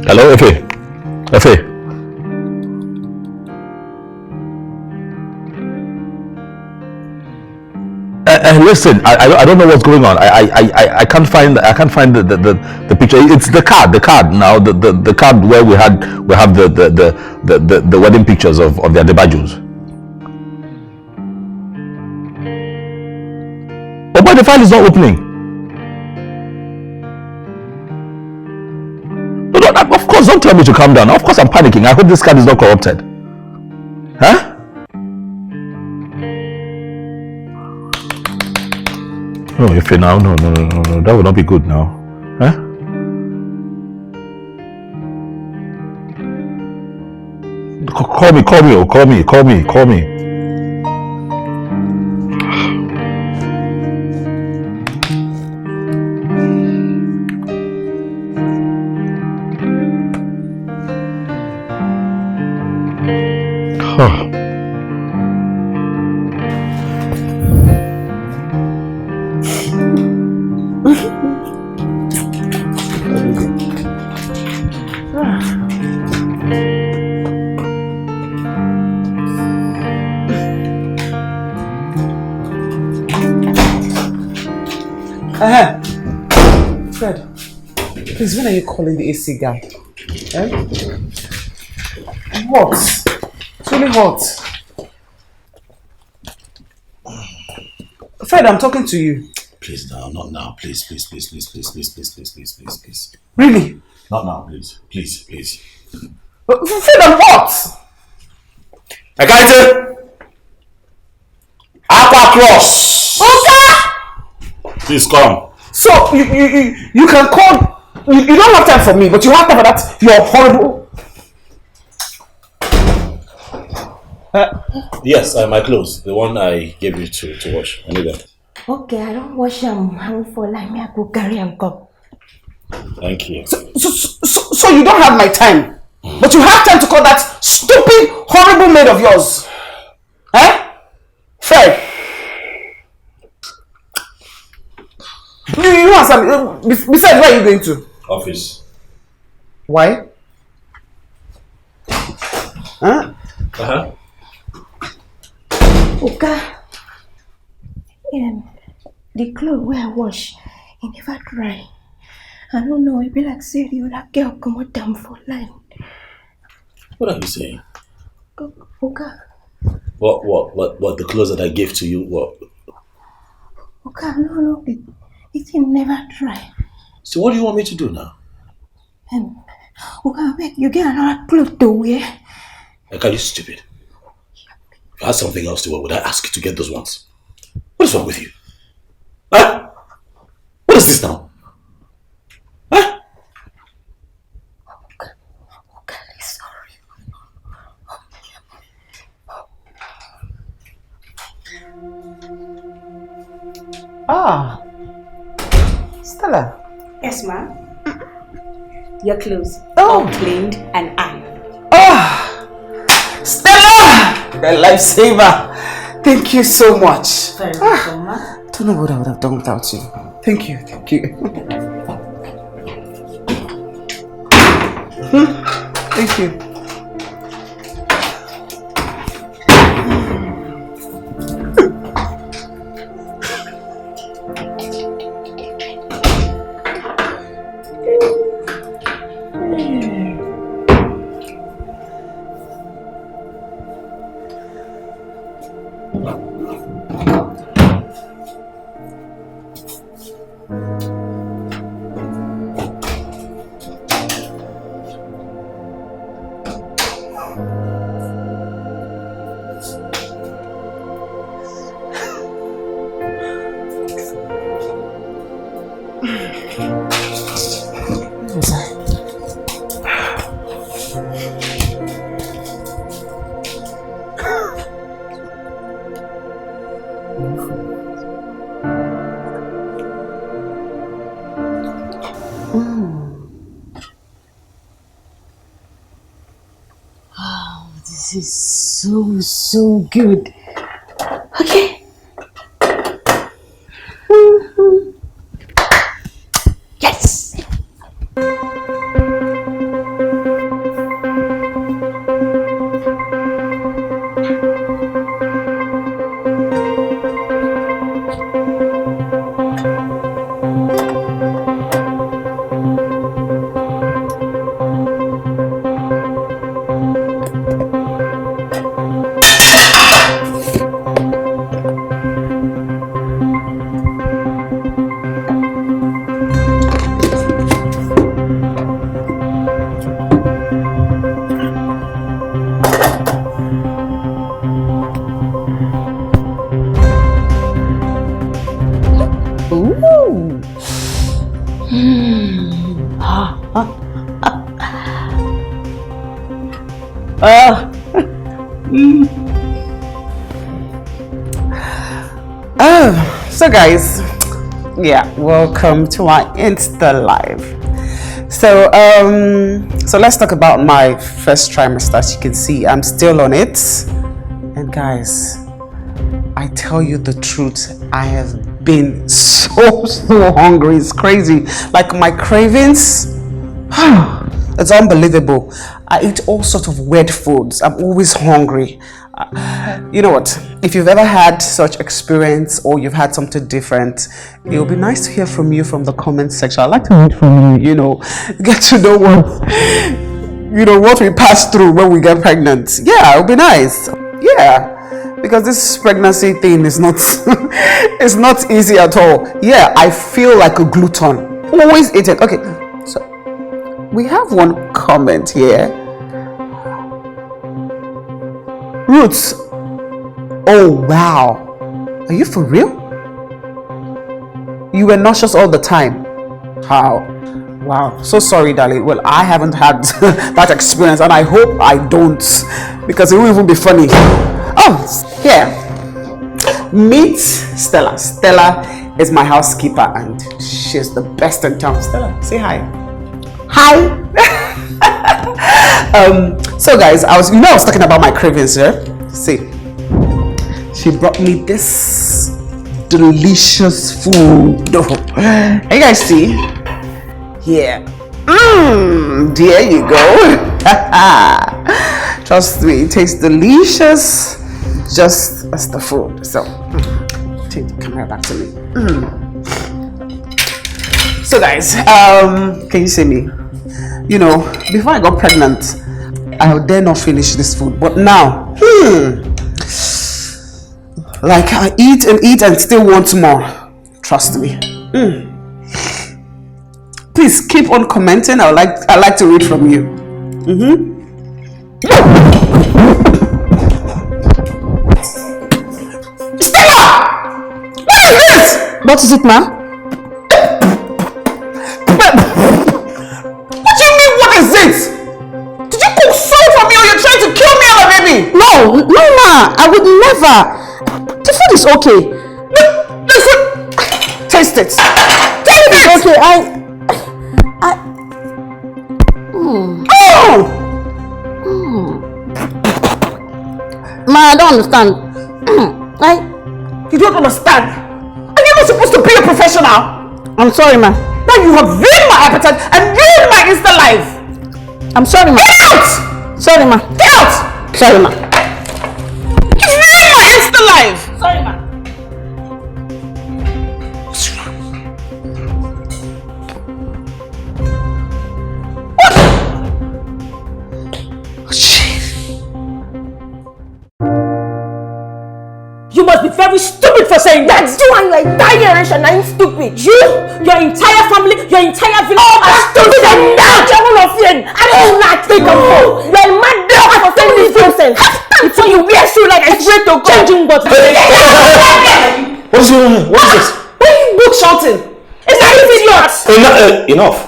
Hello, Efe. Efe. Listen, I don't know what's going on. I can't find the picture. It's the card now. The card where we have the wedding pictures of the Adebajos. Oh, but the file is not opening. No, of course, don't tell me to calm down. Of course, I'm panicking. I hope this card is not corrupted. Huh? No, if you now, no, that would not be good now. Huh? Call me. Fred, please, when are you calling the AC guy? What? It's really hot. Fred, I'm talking to you. Please now, not now. Please. Really? Not now, please. Fred, I'm what? I got it. Aqua Cross. Okay. Please come. So you can call. You don't have time for me, but you have time for that. You're horrible. Yes, my clothes. The one I gave you to wash. I need that. Okay, I don't wash them. I'm for like me. I go carry and come. Thank you. So you don't have my time, but you have time to call that stupid, horrible maid of yours. Fred. You answer me. Besides, where are you going to? Office. Why? Okay. The clothes where I wash, it never dry. I don't know, it be like say the other girl come out down for line. What are you saying? Okay. What the clothes that I gave to you, what? Okay, no, it never dry. So what do you want me to do now? Okay, you get another clothes to wear. Like, are you stupid? If I had something else to wear, would I ask you to get those ones? What is wrong with you? Huh? What is this now? Huh? Okay, sorry. Stella. Yes, ma'am. Your clothes Oh. all cleaned and ironed. Stella! The lifesaver. Thank you so much. Very welcome, ma'am. Don't know what I would have done without you. Thank you. Thank you. This is so good. Okay. Yes. So guys, yeah, welcome to my Insta Live. So let's talk about my first trimester. As you can see, I'm still on it. And guys, I tell you the truth, I have been so hungry. It's crazy. Like my cravings, it's unbelievable. I eat all sorts of weird foods. I'm always hungry. You know what? If you've ever had such experience or you've had something different, it would be nice to hear from you from the comment section. I'd like to read from you, get to know what we pass through when we get pregnant. Yeah, it would be nice. Yeah, because this pregnancy thing is not it's not easy at all. Yeah, I feel like a glutton. Always eat it. Okay, so we have one comment here. Roots. Oh wow. Are you for real? You were nauseous all the time. How? Wow. So sorry, darling. Well, I haven't had that experience and I hope I don't, because it won't even be funny. Oh, yeah. Meet Stella. Stella is my housekeeper and she's the best in town. Stella, say hi. Hi. So guys, I was talking about my cravings here. See, she brought me this delicious food. Hey guys, see? Yeah. There you go. Trust me, it tastes delicious, just as the food. So, take the camera back to me. So guys, can you see me? Before I got pregnant, I dare not finish this food, but now, like I eat and still want more. Trust me. Please keep on commenting. I like to read from you. Stella! What is this? What is it, ma? What do you mean, what is it? Did you cook soup for me or you're trying to kill me or baby? No, ma, I would never. The food is okay. The food. Taste it. Taste it. It's okay. Ma, I don't understand. You don't understand? Are you not supposed to be a professional? I'm sorry, ma. Now you have ruined my appetite and ruined my Insta life. I'm sorry, ma. Get out! Sorry, ma. Get out! Sorry, ma. You ruined my Insta life. Sorry, ma. What's wrong? What? Oh, shit. You must be very stupid for saying that. You and your entire generation are stupid. Your entire family, your entire village are stupid and now all of you. I don't not think of you. You're a mad dog for saying this nonsense. Before you wear shoe like I swear to changing but What is going on? What is this? Why are you book shouting? Is that idiot? Enough.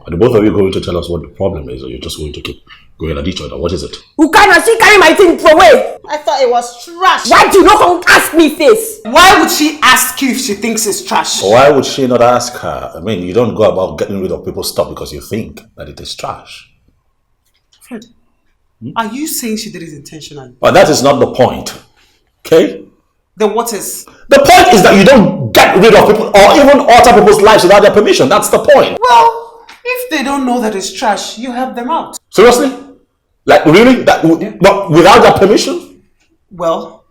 Are the both of you going to tell us what the problem is, or you're just going to keep going at each other? What is it? Who can she carry my thing away? I thought it was trash. Why do you not come ask me this? Why would she ask you if she thinks it's trash? Why would she not ask her? I mean, you don't go about getting rid of people's stuff because you think that it is trash. Fred, are you saying she did it intentionally? But that is not the point. Okay? Then what is? The point is that you don't get rid of people or even alter people's lives without their permission. That's the point. Well, if they don't know that it's trash, you help them out. Seriously? Like, really? But without their permission? Well,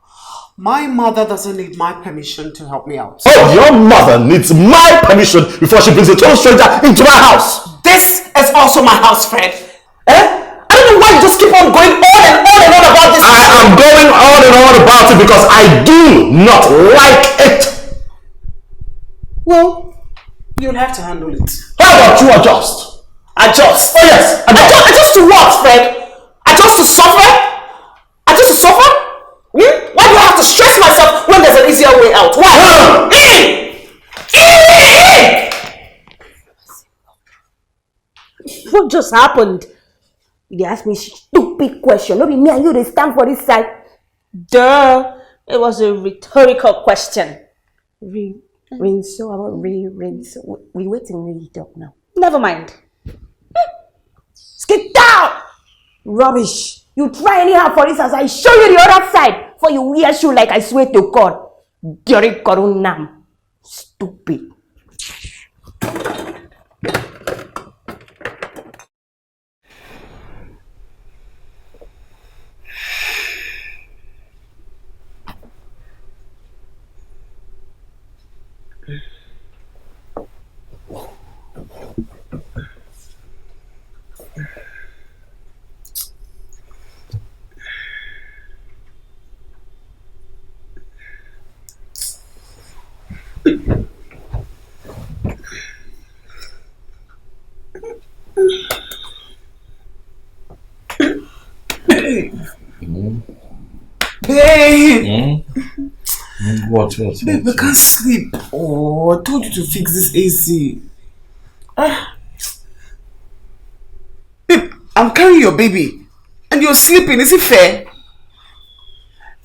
my mother doesn't need my permission to help me out. Oh, your mother needs my permission before she brings a total stranger into my house. This is also my house, Fred. I don't know why you just keep on going on and on and on about this. I am going on and on about it because I do not like it. Well, you'll have to handle it. How about you adjust? Adjust? Oh yes, Adjust to what, Fred? Adjust to suffer? Adjust to suffer? Why do I have to stress myself when there's an easier way out? Why? What just happened? They asked me stupid question. No be me and you, they stand for this side. Duh. It was a rhetorical question. Rinso, I want rinso. We waiting really talk now. Never mind. Skip down! Rubbish. You try anyhow for this as I show you the other side. For you wear shoe like I swear to God. Dirty Korunam. Stupid. Babe! What? Babe, I can't sleep. Oh, I told you to fix this AC. Babe, I'm carrying your baby. And you're sleeping, is it fair?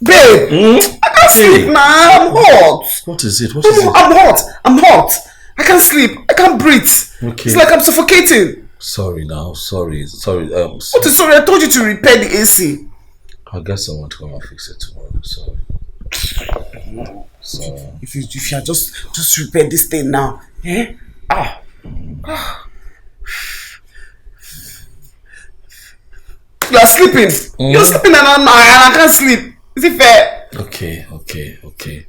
Babe! I can't sleep now, I'm hot. What is it? I'm hot. I can't sleep. I can't breathe. Okay. It's like I'm suffocating. Sorry now, sorry. What is sorry? I told you to repair the AC. I'll get someone to come and fix it tomorrow. Sorry. If you had just repair this thing now, eh? You are sleeping. You're sleeping and I can't sleep. Is it fair? Okay.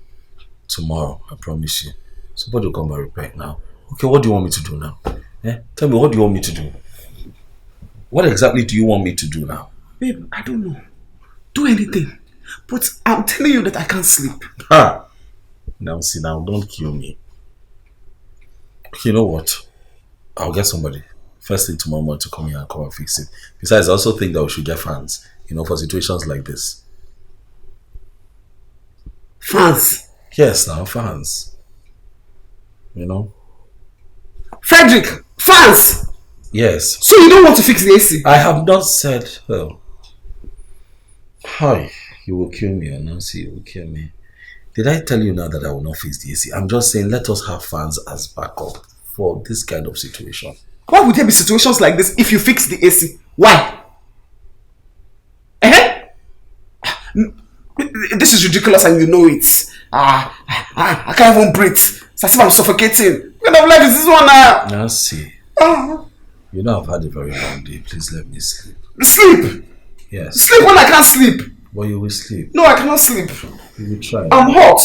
Tomorrow, I promise you. Somebody will come and repair it now. Okay, what do you want me to do now? Tell me, what do you want me to do? What exactly do you want me to do now? Babe, I don't know. Do anything. But I'm telling you that I can't sleep. Now, don't kill me. You know what? I'll get somebody first thing tomorrow morning to come here and come and fix it. Besides, I also think that we should get fans, for situations like this. Fans? Yes, now, fans. Frederick, fans! Yes. So you don't want to fix the AC? I have not said, hi, you will kill me, or Nancy, you will kill me. Did I tell you now that I will not fix the AC? I'm just saying, let us have fans as backup for this kind of situation. Why would there be situations like this if you fix the AC? Why? This is ridiculous and you know it. I can't even breathe. It's as if I'm suffocating. What kind of life is this one now? Nancy, I've had a very long day. Please let me sleep. Sleep? Yes. Sleep when I can't sleep. But you will sleep. No, I cannot sleep. You will try. I'm hot.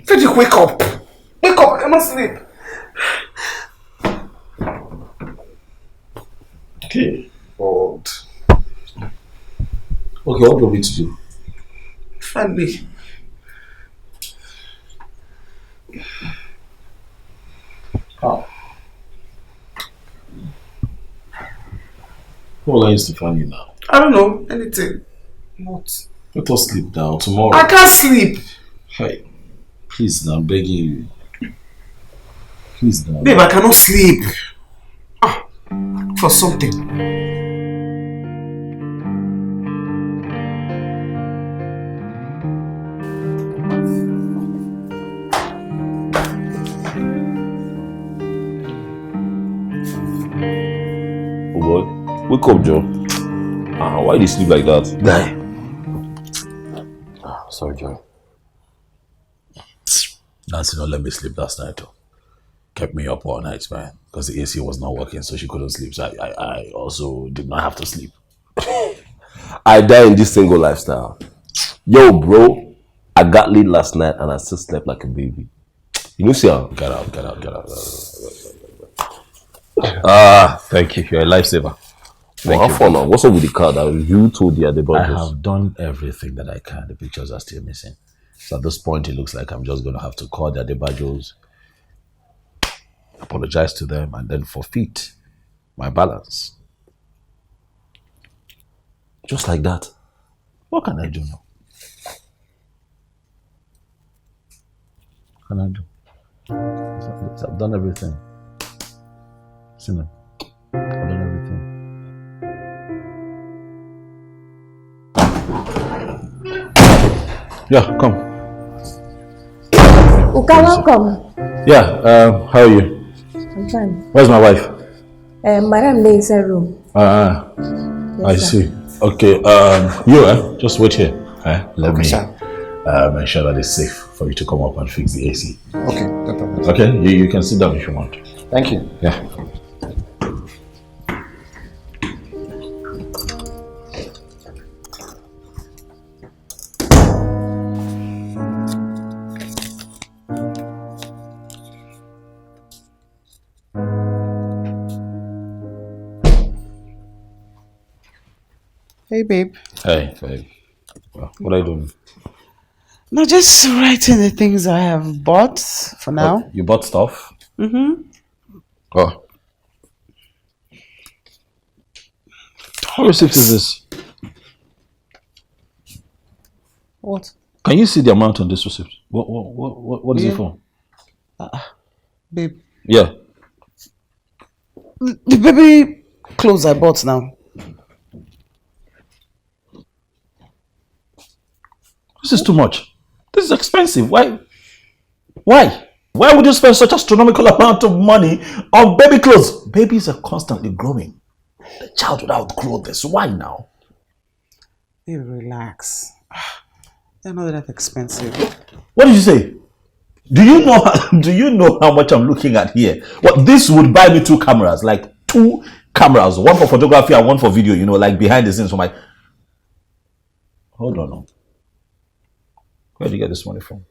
Frederick, wake up. Wake up, I cannot sleep. Okay. Old. Okay, what do you want me to do? Find me. How? What will I use to find you now? I don't know. Anything. What? Let us sleep now. Tomorrow. I can't sleep. Hey. Please now, I'm begging you. Please now. Babe, I cannot sleep. For something. Oh boy, wake up, Joe. Why do you sleep like that? Guy. Sorry, Joe. Nancy not let me sleep last night. Kept me up all night, man. Because the AC was not working, so she couldn't sleep. So I also did not have to sleep. I die in this single lifestyle. Yo, bro, I got laid last night and I still slept like a baby. You know, see how? Get out. Thank you. You're a lifesaver. How fun now? What's up with the car that you told the other I bunches? have done everything that I can. The pictures are still missing. So at this point, it looks like I'm just going to have to call the Adebajos, apologize to them, and then forfeit my balance. Just like that. What can I do now? What can I do? I've done everything. Sinner, I've done everything. Yeah, come. Uka, welcome. Yeah, how are you? I'm fine. Where's my wife? Madam is in room. Yes, I see. Okay, just wait here. Let me make sure that it's safe for you to come up and fix the AC. Okay, no problem. Okay, you can sit down if you want. Thank you. Yeah. Hey, babe. Hey, babe. Well, what are you doing? No, just writing the things I have bought for now. What, you bought stuff? Mm-hmm. Oh. What receipt is this? What? Can you see the amount on this receipt? What is it for? Babe. Yeah. The baby clothes I bought now. This is too much. This is expensive. Why? Why would you spend such astronomical amount of money on baby clothes? Babies are constantly growing. The child without clothes. Why now? Babe, relax. They're not that expensive. What did you say? Do you know how much I'm looking at here? What, this would buy me 2 cameras, like 2 cameras, one for photography and one for video, like behind the scenes for my... Hold on. Where did you get this money from?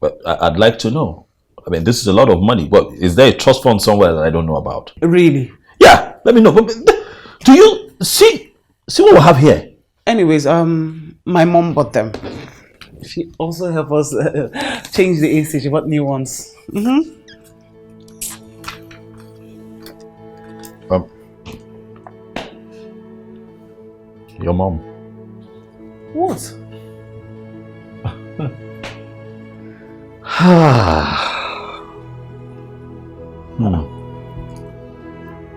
But I'd like to know. I mean, this is a lot of money. But is there a trust fund somewhere that I don't know about? Really? Yeah, let me know. But do you see what we have here? Anyways, my mom bought them. She also helped us change the AC. She bought new ones. Mm-hmm. Your mom. What?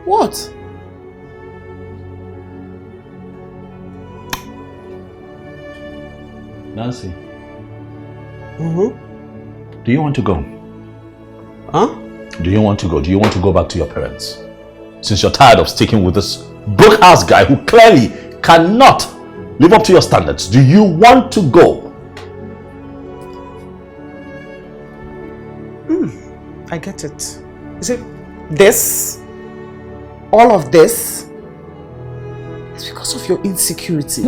What? Nancy. Mm-hmm. Do you want to go? Huh? Do you want to go? Do you want to go back to your parents? Since you're tired of sticking with this broke ass guy who clearly cannot live up to your standards, do you want to go? I get it. Is it this? All of this? It's because of your insecurity.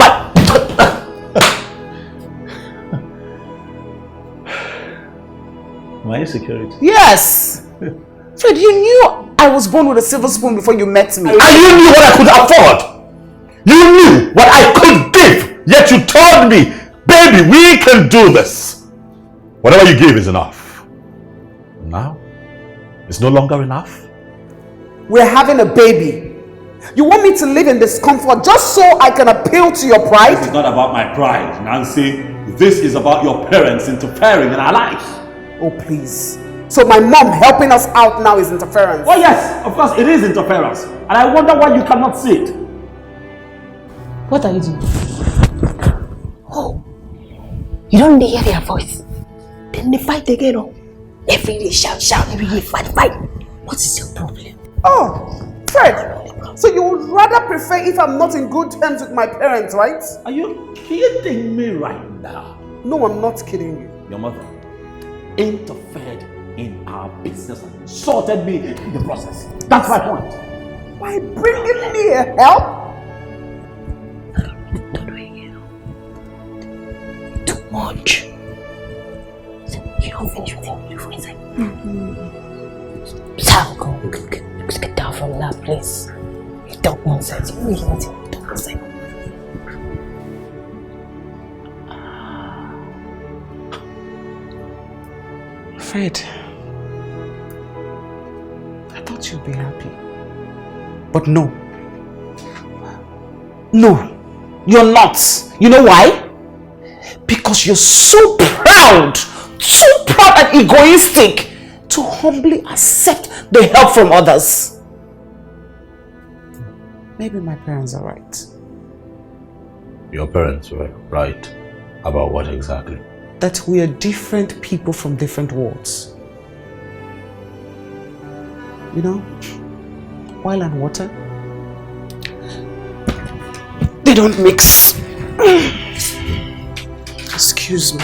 My insecurity? Yes! Fred, you knew I was born with a silver spoon before you met me. And you knew what I could afford! You knew what I could give! Yet you told me, baby, we can do this! Whatever you give is enough. Now, it's no longer enough. We're having a baby. You want me to live in discomfort just so I can appeal to your pride? This is not about my pride, Nancy. This is about your parents interfering in our lives. Oh, please. So my mom helping us out now is interference? Oh yes, of course it is interference. And I wonder why you cannot see it. What are you doing? Oh, you don't hear their voice. Then they fight again. Oh. Every day shout, every day fight. What is your problem? Oh, Fred. So you would rather prefer if I'm not in good terms with my parents, right? Are you kidding me right now? No, I'm not kidding you. Your mother interfered in our business and insulted me in the process. That's my point. Why bringing me a help? Too much. You don't finish with him before inside. Sam, go. Get down from that place. You talk nonsense. You really want to talk nonsense. Fred, I thought you'd be happy. But no. No, you're not. You know why? Because you're so proud and egoistic to humbly accept the help from others. Maybe my parents are right. Your parents were right about what exactly? That we are different people from different worlds. You know, oil and water, they don't mix. Excuse me.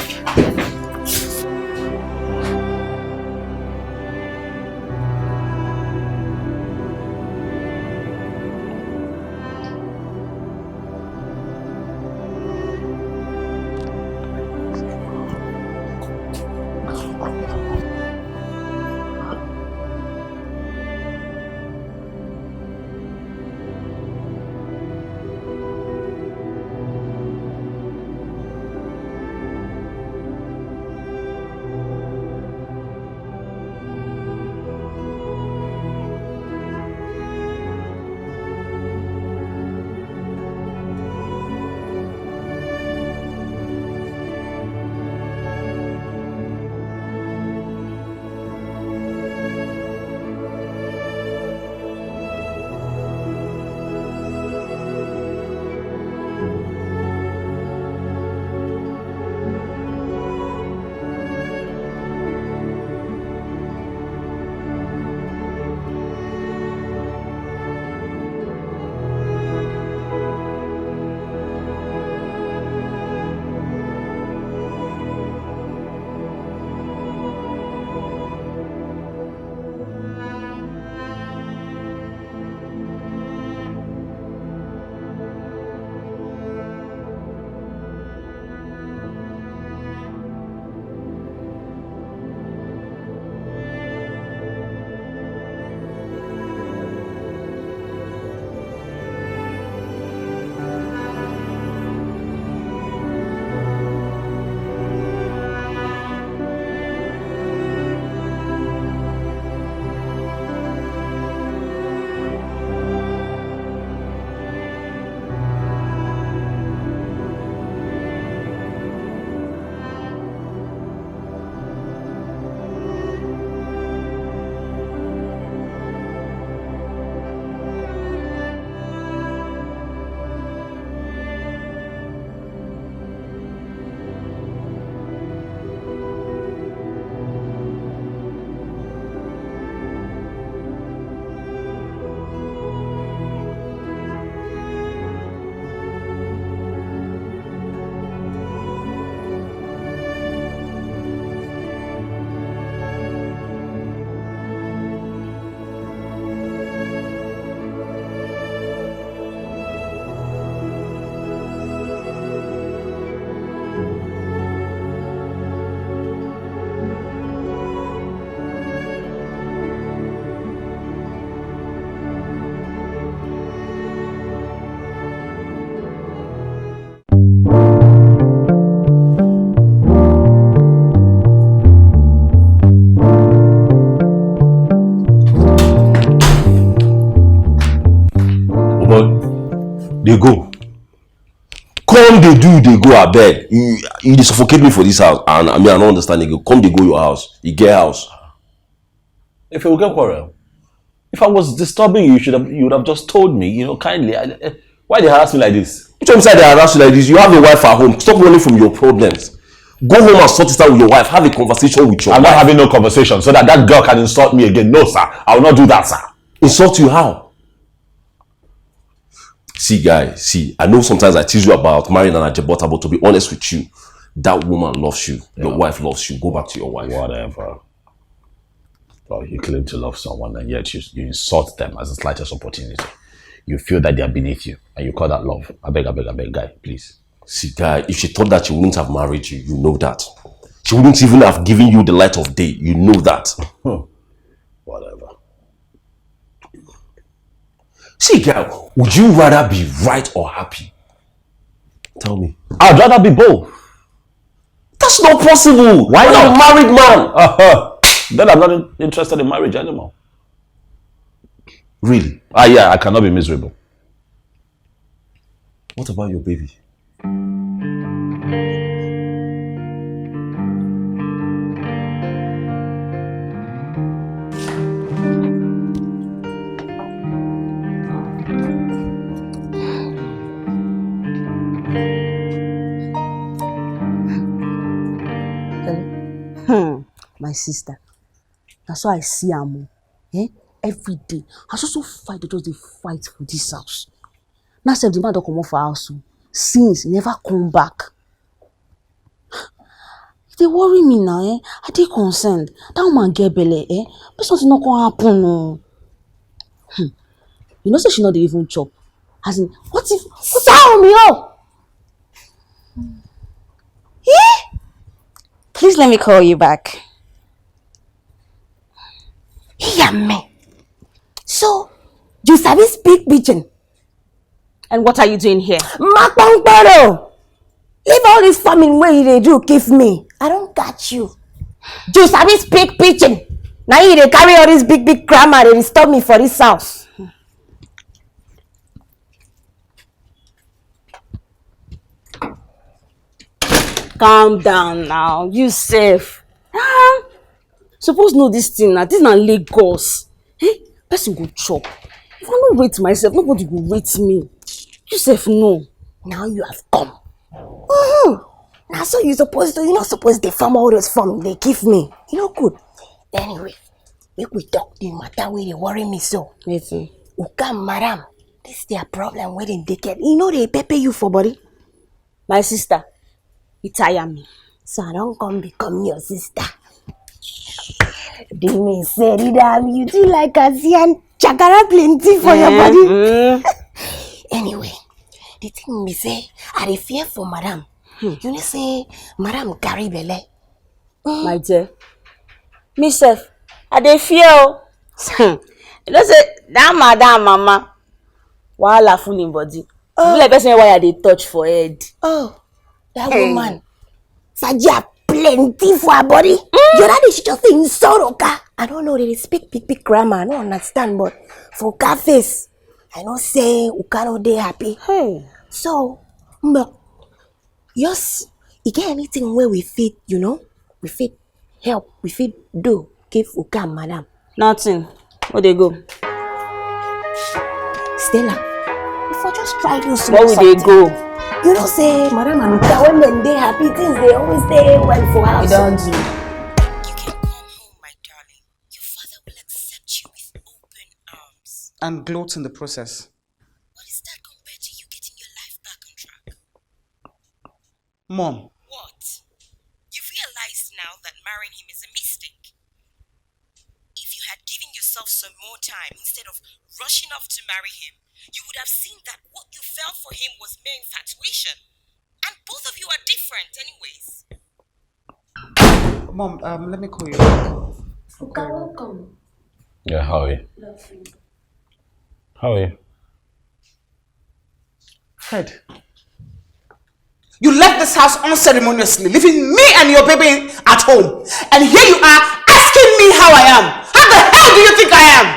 They go. Come they do, they go abeg. You suffocate me for this house, and I mean I don't understand. They go. Come they go your house. You get house. If you will get quarrel, if I was disturbing you, you would have just told me, you know, kindly. Why they harass me like this? Which one side they harass you like this? You have a wife at home. Stop running from your problems. Go home and sort it out with your wife. Have a conversation with your wife. I'm not having no conversation so that girl can insult me again. No, sir. I will not do that, sir. Insult you how? See, guy, see, I know sometimes I tease you about marrying an Ajebota, but to be honest with you, that woman loves you. Your wife loves you. Go back to your wife. Whatever. Well, you claim to love someone and yet you insult them as the slightest opportunity. You feel that they are beneath you and you call that love. I beg, guy, please. See, guy, if she thought that she wouldn't have married you, you know that. She wouldn't even have given you the light of day. You know that. Whatever. See, girl, would you rather be right or happy? Tell me. I'd rather be both. That's not possible. Why not? I'm a married man. Then I'm not interested in marriage anymore. Really? Yeah, I cannot be miserable. What about your baby? my sister. That's why I see am. Every day. I also fight to just dey fight for this house. Now sef the man don comot for house since he never come back. They worry me now, I dey concerned. That woman get belle, but something not gonna happen, no. You know, say she not dey even chop. As in, what if sound me up? Yeah? Please let me call you back. Hear me. So, you sabi speak pidgin? And what are you doing here? Makpangpero! Leave all this farming where they do give me. I don't got you. You sabi speak pidgin. Now you dey carry all this big grammar they disturb me for this house. Calm down now. You safe. Suppose know this thing now. This is not Lagos. Person go chop. If I don't rate myself, nobody will rate me. You safe no. Now you have come. Now so you're not supposed to farm all those farm they give me. You know good. Anyway, make we talk the matter where they worry me so. Listen. Ukam madam. This is their problem where they get. You know they pay you for body. My sister, it tire me. So I don't come become your sister. They may say that you do like ASEAN chakara plenty for your body. Anyway, the thing me say, I dey fear for madam. You know say, madam carry belle. My dear, me sef, I dey fear. You know say, that madam mama, wahala full in body. Be like person why I dey touch for head. Oh, that woman, Sajia plenty for her body. The other day she just say insult Oka. I don't know, they speak big grammar. I don't understand, but for Oka face, I know say Oka no dey happy. So, yes, you get anything where we fit, you know, we fit help, we fit do, give Oka madam. Nothing. Where they go? Stella, if I just try to do something. Where will they go? You know, say, madam and Oka, when they happy, things they always stay well for house. You don't do. You can come home, my darling. Your father will accept you with open arms. And gloat in the process. What is that compared to you getting your life back on track? Mom. What? You've realized now that marrying him is a mistake. If you had given yourself some more time instead of rushing off to marry him, you would have seen that what you felt for him was mere infatuation. And both of you are different anyways. Mom, let me call you. Okay, welcome. Yeah, how are you? Lovely. How are you? Fred, you left this house unceremoniously, leaving me and your baby at home. And here you are asking me how I am. How the hell do you think I am?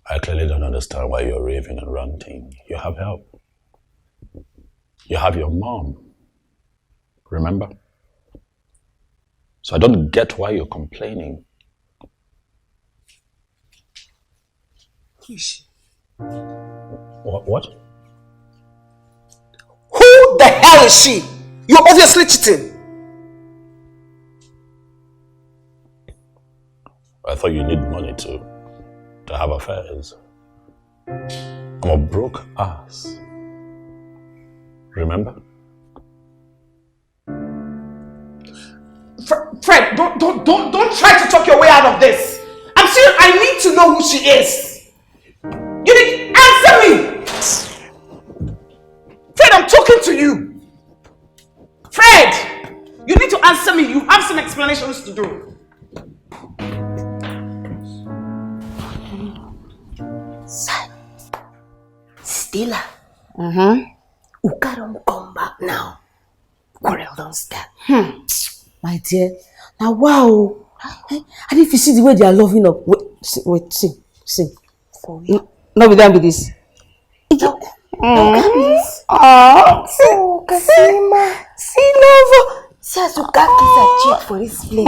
I clearly don't understand why you're raving and ranting. You have help. You have your mom. Remember? So I don't get why you're complaining. Who is she? What? Who the hell is she? You're obviously cheating. I thought you need money to have affairs. I'm a broke ass. Remember? Fred, don't try to talk your way out of this. I'm serious. I need to know who she is. You need answer me. Fred, I'm talking to you. Fred, you need to answer me. You have some explanations to do. Stella. Uka don't come back now. Quarrel don't start. My dear. Now wow. And if you see the way they are loving up. Wait, sing. For real. Not be done with this. Oh, Kasima. See love. See as Uka kiss a cheek for this place.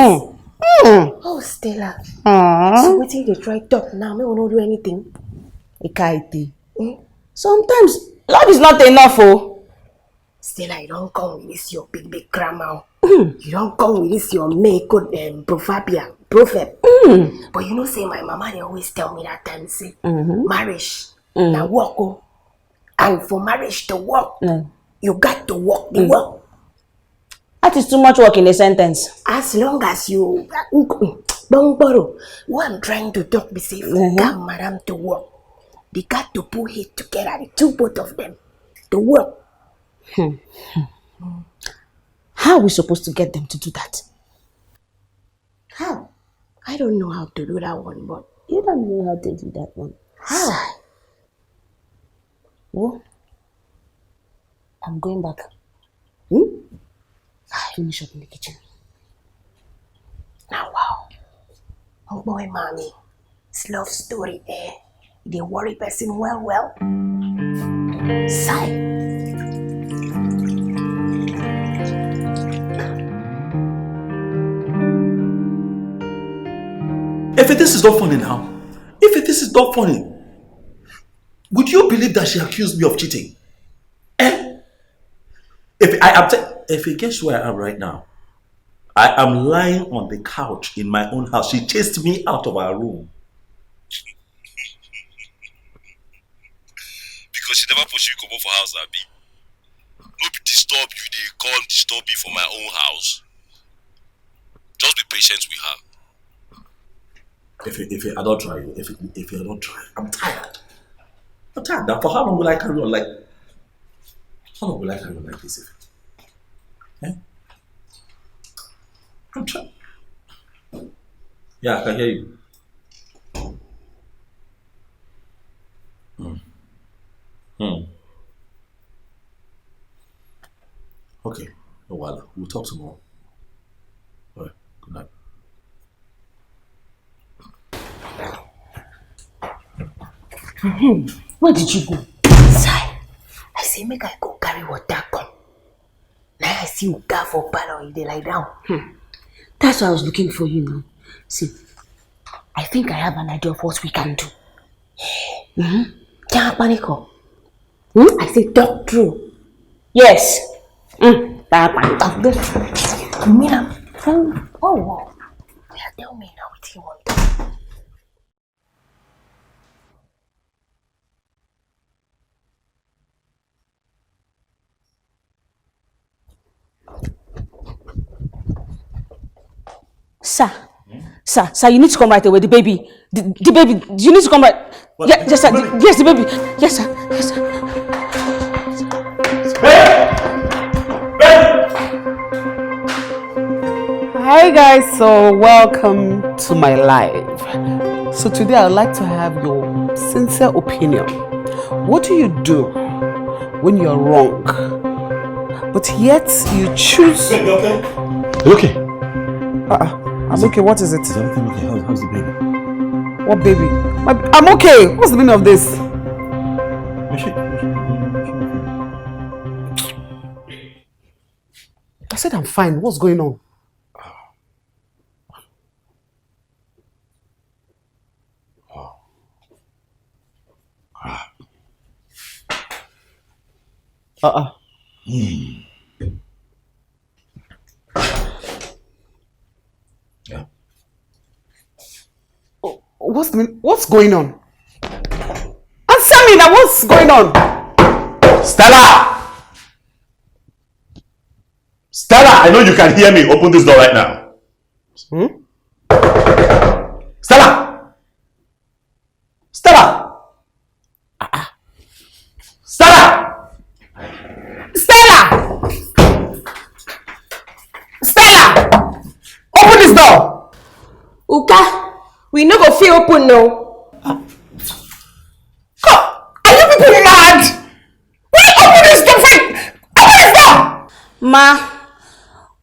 Oh, Stella. So what they try talk now? Me will not do anything. Ikaiti. Sometimes love is not enough, oh. Stella, you don't come with this your big grammar. You don't come with this your make-good proverb. But you know, say my mama, they always tell me that time, say, marriage, now work, oh. And for marriage to work, you got to work the work. That is too much work in a sentence. As long as you don't borrow. What I'm trying to talk be say for madam to work. They got to put it together, the two both of them, to work. How are we supposed to get them to do that? How? I don't know how to do that one, but You don't know how to do that one. how? Well, I'm going back. Finish up in the kitchen. Now, wow. Oh boy, mommy. It's love story, eh? They worry person well. Sigh. If this is not funny now, if this is not funny, would you believe that she accused me of cheating? If guess where I am right now, I am lying on the couch in my own house. She chased me out of our room. Because she never pushed you come for house, Abi. No be disturb you, they come disturb me for my own house. Just be patient with her. If I don't try, if I don't try, I'm tired. Now, for how long will I carry on like? How long will I carry on like this? I'm trying. Yeah, I can hear you. Okay, no while. We'll talk tomorrow. All right. Good night. Where did you go? Sigh. I say, make I go carry water come. Now I see you go for parlor, they lie down. That's why I was looking for you now. See, I think I have an idea of what we can do. Can't panic. I say, talk true. Yes. You mean I'm... Oh, wow. Yeah, tell me now what you want. Sir, you need to come right away. The baby, you need to come right. What? Yeah, yes, sir. Yes, the baby. Yes, sir. Yes, sir. Hi guys, so welcome to my live. So today I would like to have your sincere opinion. What do you do when you're wrong, but yet you choose? Are you okay? I'm okay. What is it? Is everything okay? How's the baby? What baby? I'm okay. What's the meaning of this? I said I'm fine. What's going on? Yeah. What's going on? Answer me now. What's going on? Stella! Stella, I know you can hear me. Open this door right now. Stella! Stella! Stella! Stella! Stella! Open this door! Uka, we no go fit open now. Are you people mad? Why open this door? Open this door! Ma,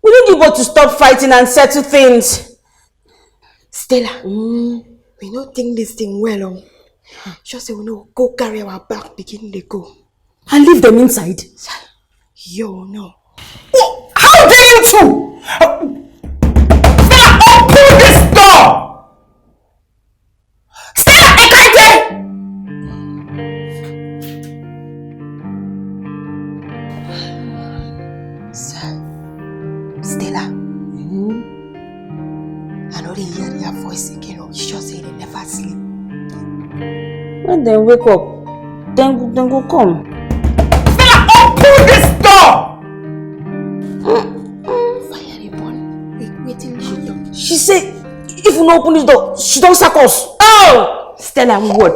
we need you both to stop fighting and settle things. Stella, we don't think this thing well. Just say we no go carry our back, begin they go. And leave them inside. Yo, no. Oh, how dare you two? Stella, open this door! Stella, Ekaite! Make them wake up. Then go come. Stella, open this door! Fire reborn. Wait till she talk. She said, if you don't open this door, she don't sack us. Oh! Stella, what?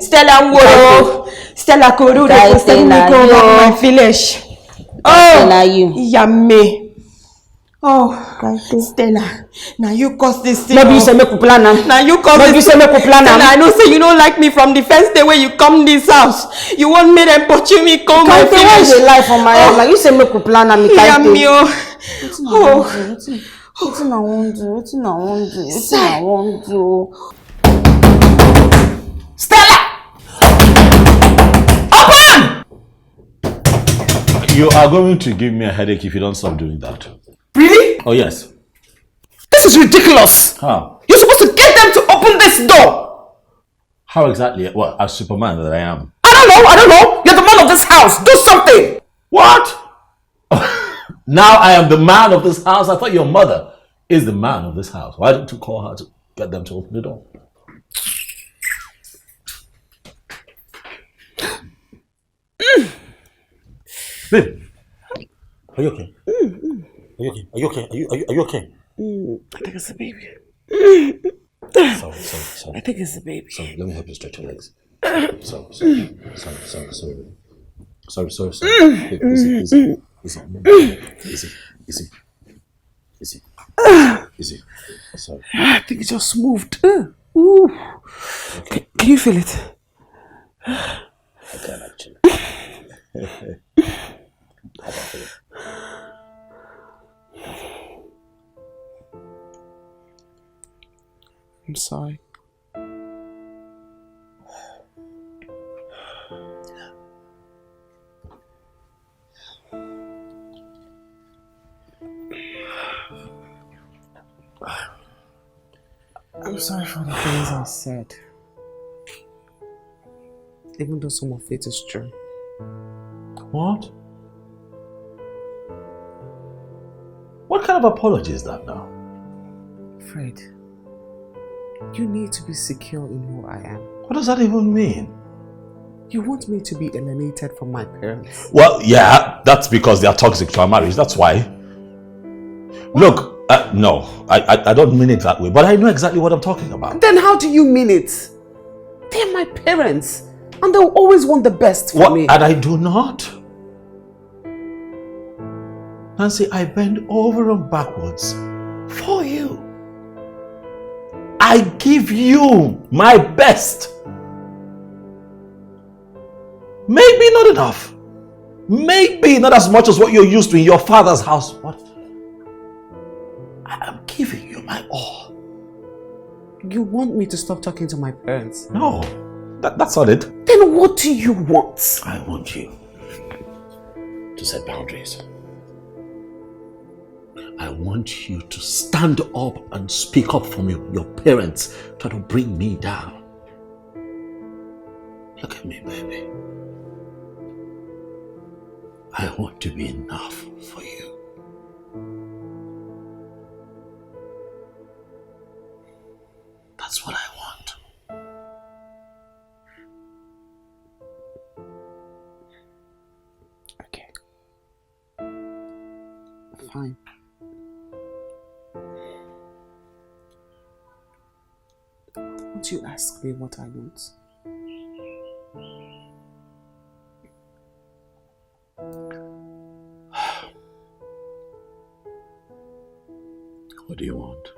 Stella Ngoro. Stella Koru, they posted me go back my village. Stella, you. Yummy. Oh, Stella, now you cause this thing. Maybe you say make we plan am. Now you cause Maybe you say make we plan am. I know say you don't like me from the first day when you come this house. You want me to pursue me come my village. Why is a lie for my head? Like you say make we plan am. Yummy. Oh. Wetin I want do? Stella! Open! You are going to give me a headache if you don't stop doing that. Really? Oh, yes. This is ridiculous. How? You're supposed to get them to open this door. How exactly? Well, as Superman that I am. I don't know. You're the man of this house. Do something. What? Now I am the man of this house. I thought your mother is the man of this house. Why don't you call her to get them to open the door? Babe, are you okay? Are you okay? Are you okay? I think it's a baby. Sorry. I think it's a baby. Sorry, let me help you stretch your legs. Sorry. Easy. Sorry. I think it just moved. Ooh. Okay. Can you feel it? I can actually. How about it? I'm sorry. I'm sorry for the things I said. Even though some of it is true. What? What kind of apology is that now? Fred, you need to be secure in who I am. What does that even mean? You want me to be alienated from my parents? Well, yeah, that's because they are toxic to our marriage. That's why. Look, no, I don't mean it that way, but I know exactly what I'm talking about. Then how do you mean it? They're my parents, and they'll always want the best for me. And I do not. Nancy, I bend over and backwards for you. I give you my best. Maybe not enough. Maybe not as much as what you're used to in your father's house, but I am giving you my all. You want me to stop talking to my parents? No, that's not it. Then what do you want? I want you to set boundaries. I want you to stand up and speak up for me. Your parents try to bring me down. Look at me, baby. I want to be enough for you. That's what I want. Okay. Fine. Won't you ask me what I want? What do you want?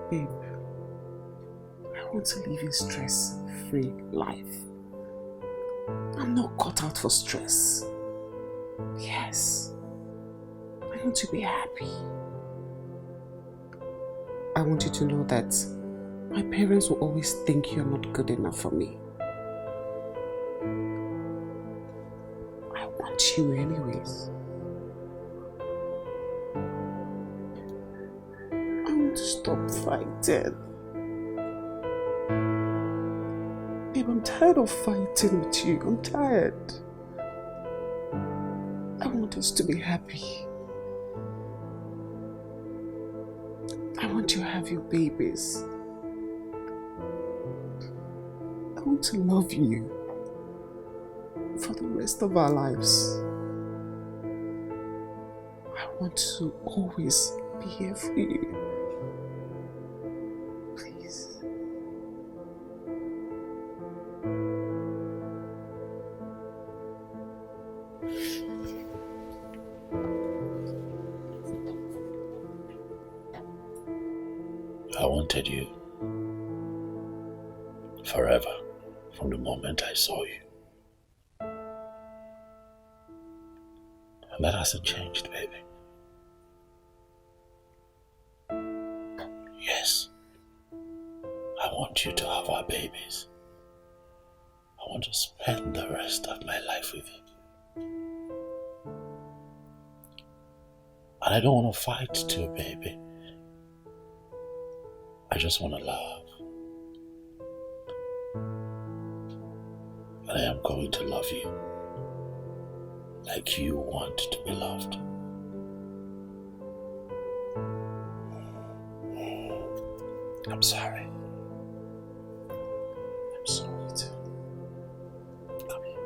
Babe, I want to live a stress-free life. I'm not cut out for stress. Yes. I want to be happy. I want you to know that my parents will always think you're not good enough for me. I want you anyways. I want to stop fighting. Babe, I'm tired of fighting with you. I'm tired. I want us to be happy. I want you to have your babies. going to love you for the rest of our lives. I want to always be here for you. Please. I wanted you forever from the moment I saw you. And that hasn't changed, baby. Yes, I want you to have our babies. I want to spend the rest of my life with you. And I don't want to fight too, baby. I just want to love. And I am going to love you like you want to be loved. I'm sorry. I'm sorry too. Come here.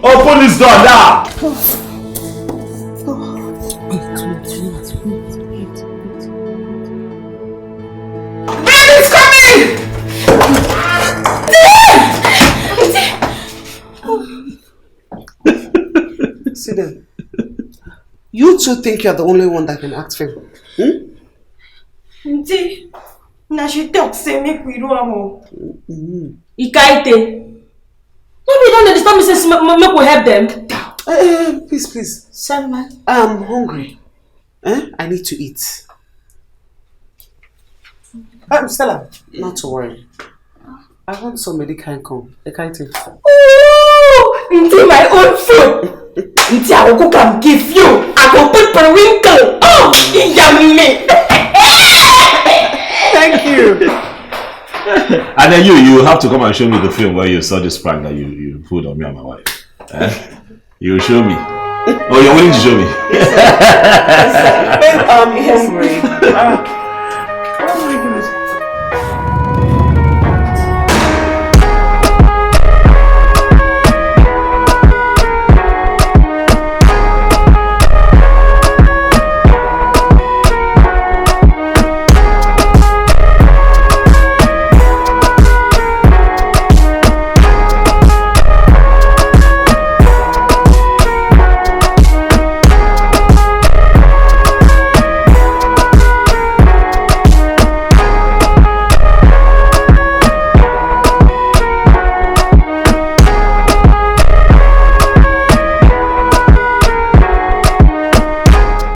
Open this door now! Baby's coming! Sit down. You two think you're the only one that can act film. Auntie, now she talk say make we do am. Ikaite. Maybe you don't understand me say make we help them. Please. Salman. I'm hungry. I need to eat. Stella, not to worry. I want somebody can come. They can't take. Oh, into my own food. Into I will cook and give you. I will put periwinkle. Oh, yummy. Thank you. And then you have to come and show me the film where you saw this prank that you put on me and my wife. You will show me. Oh, you're willing to show me? I'm hungry.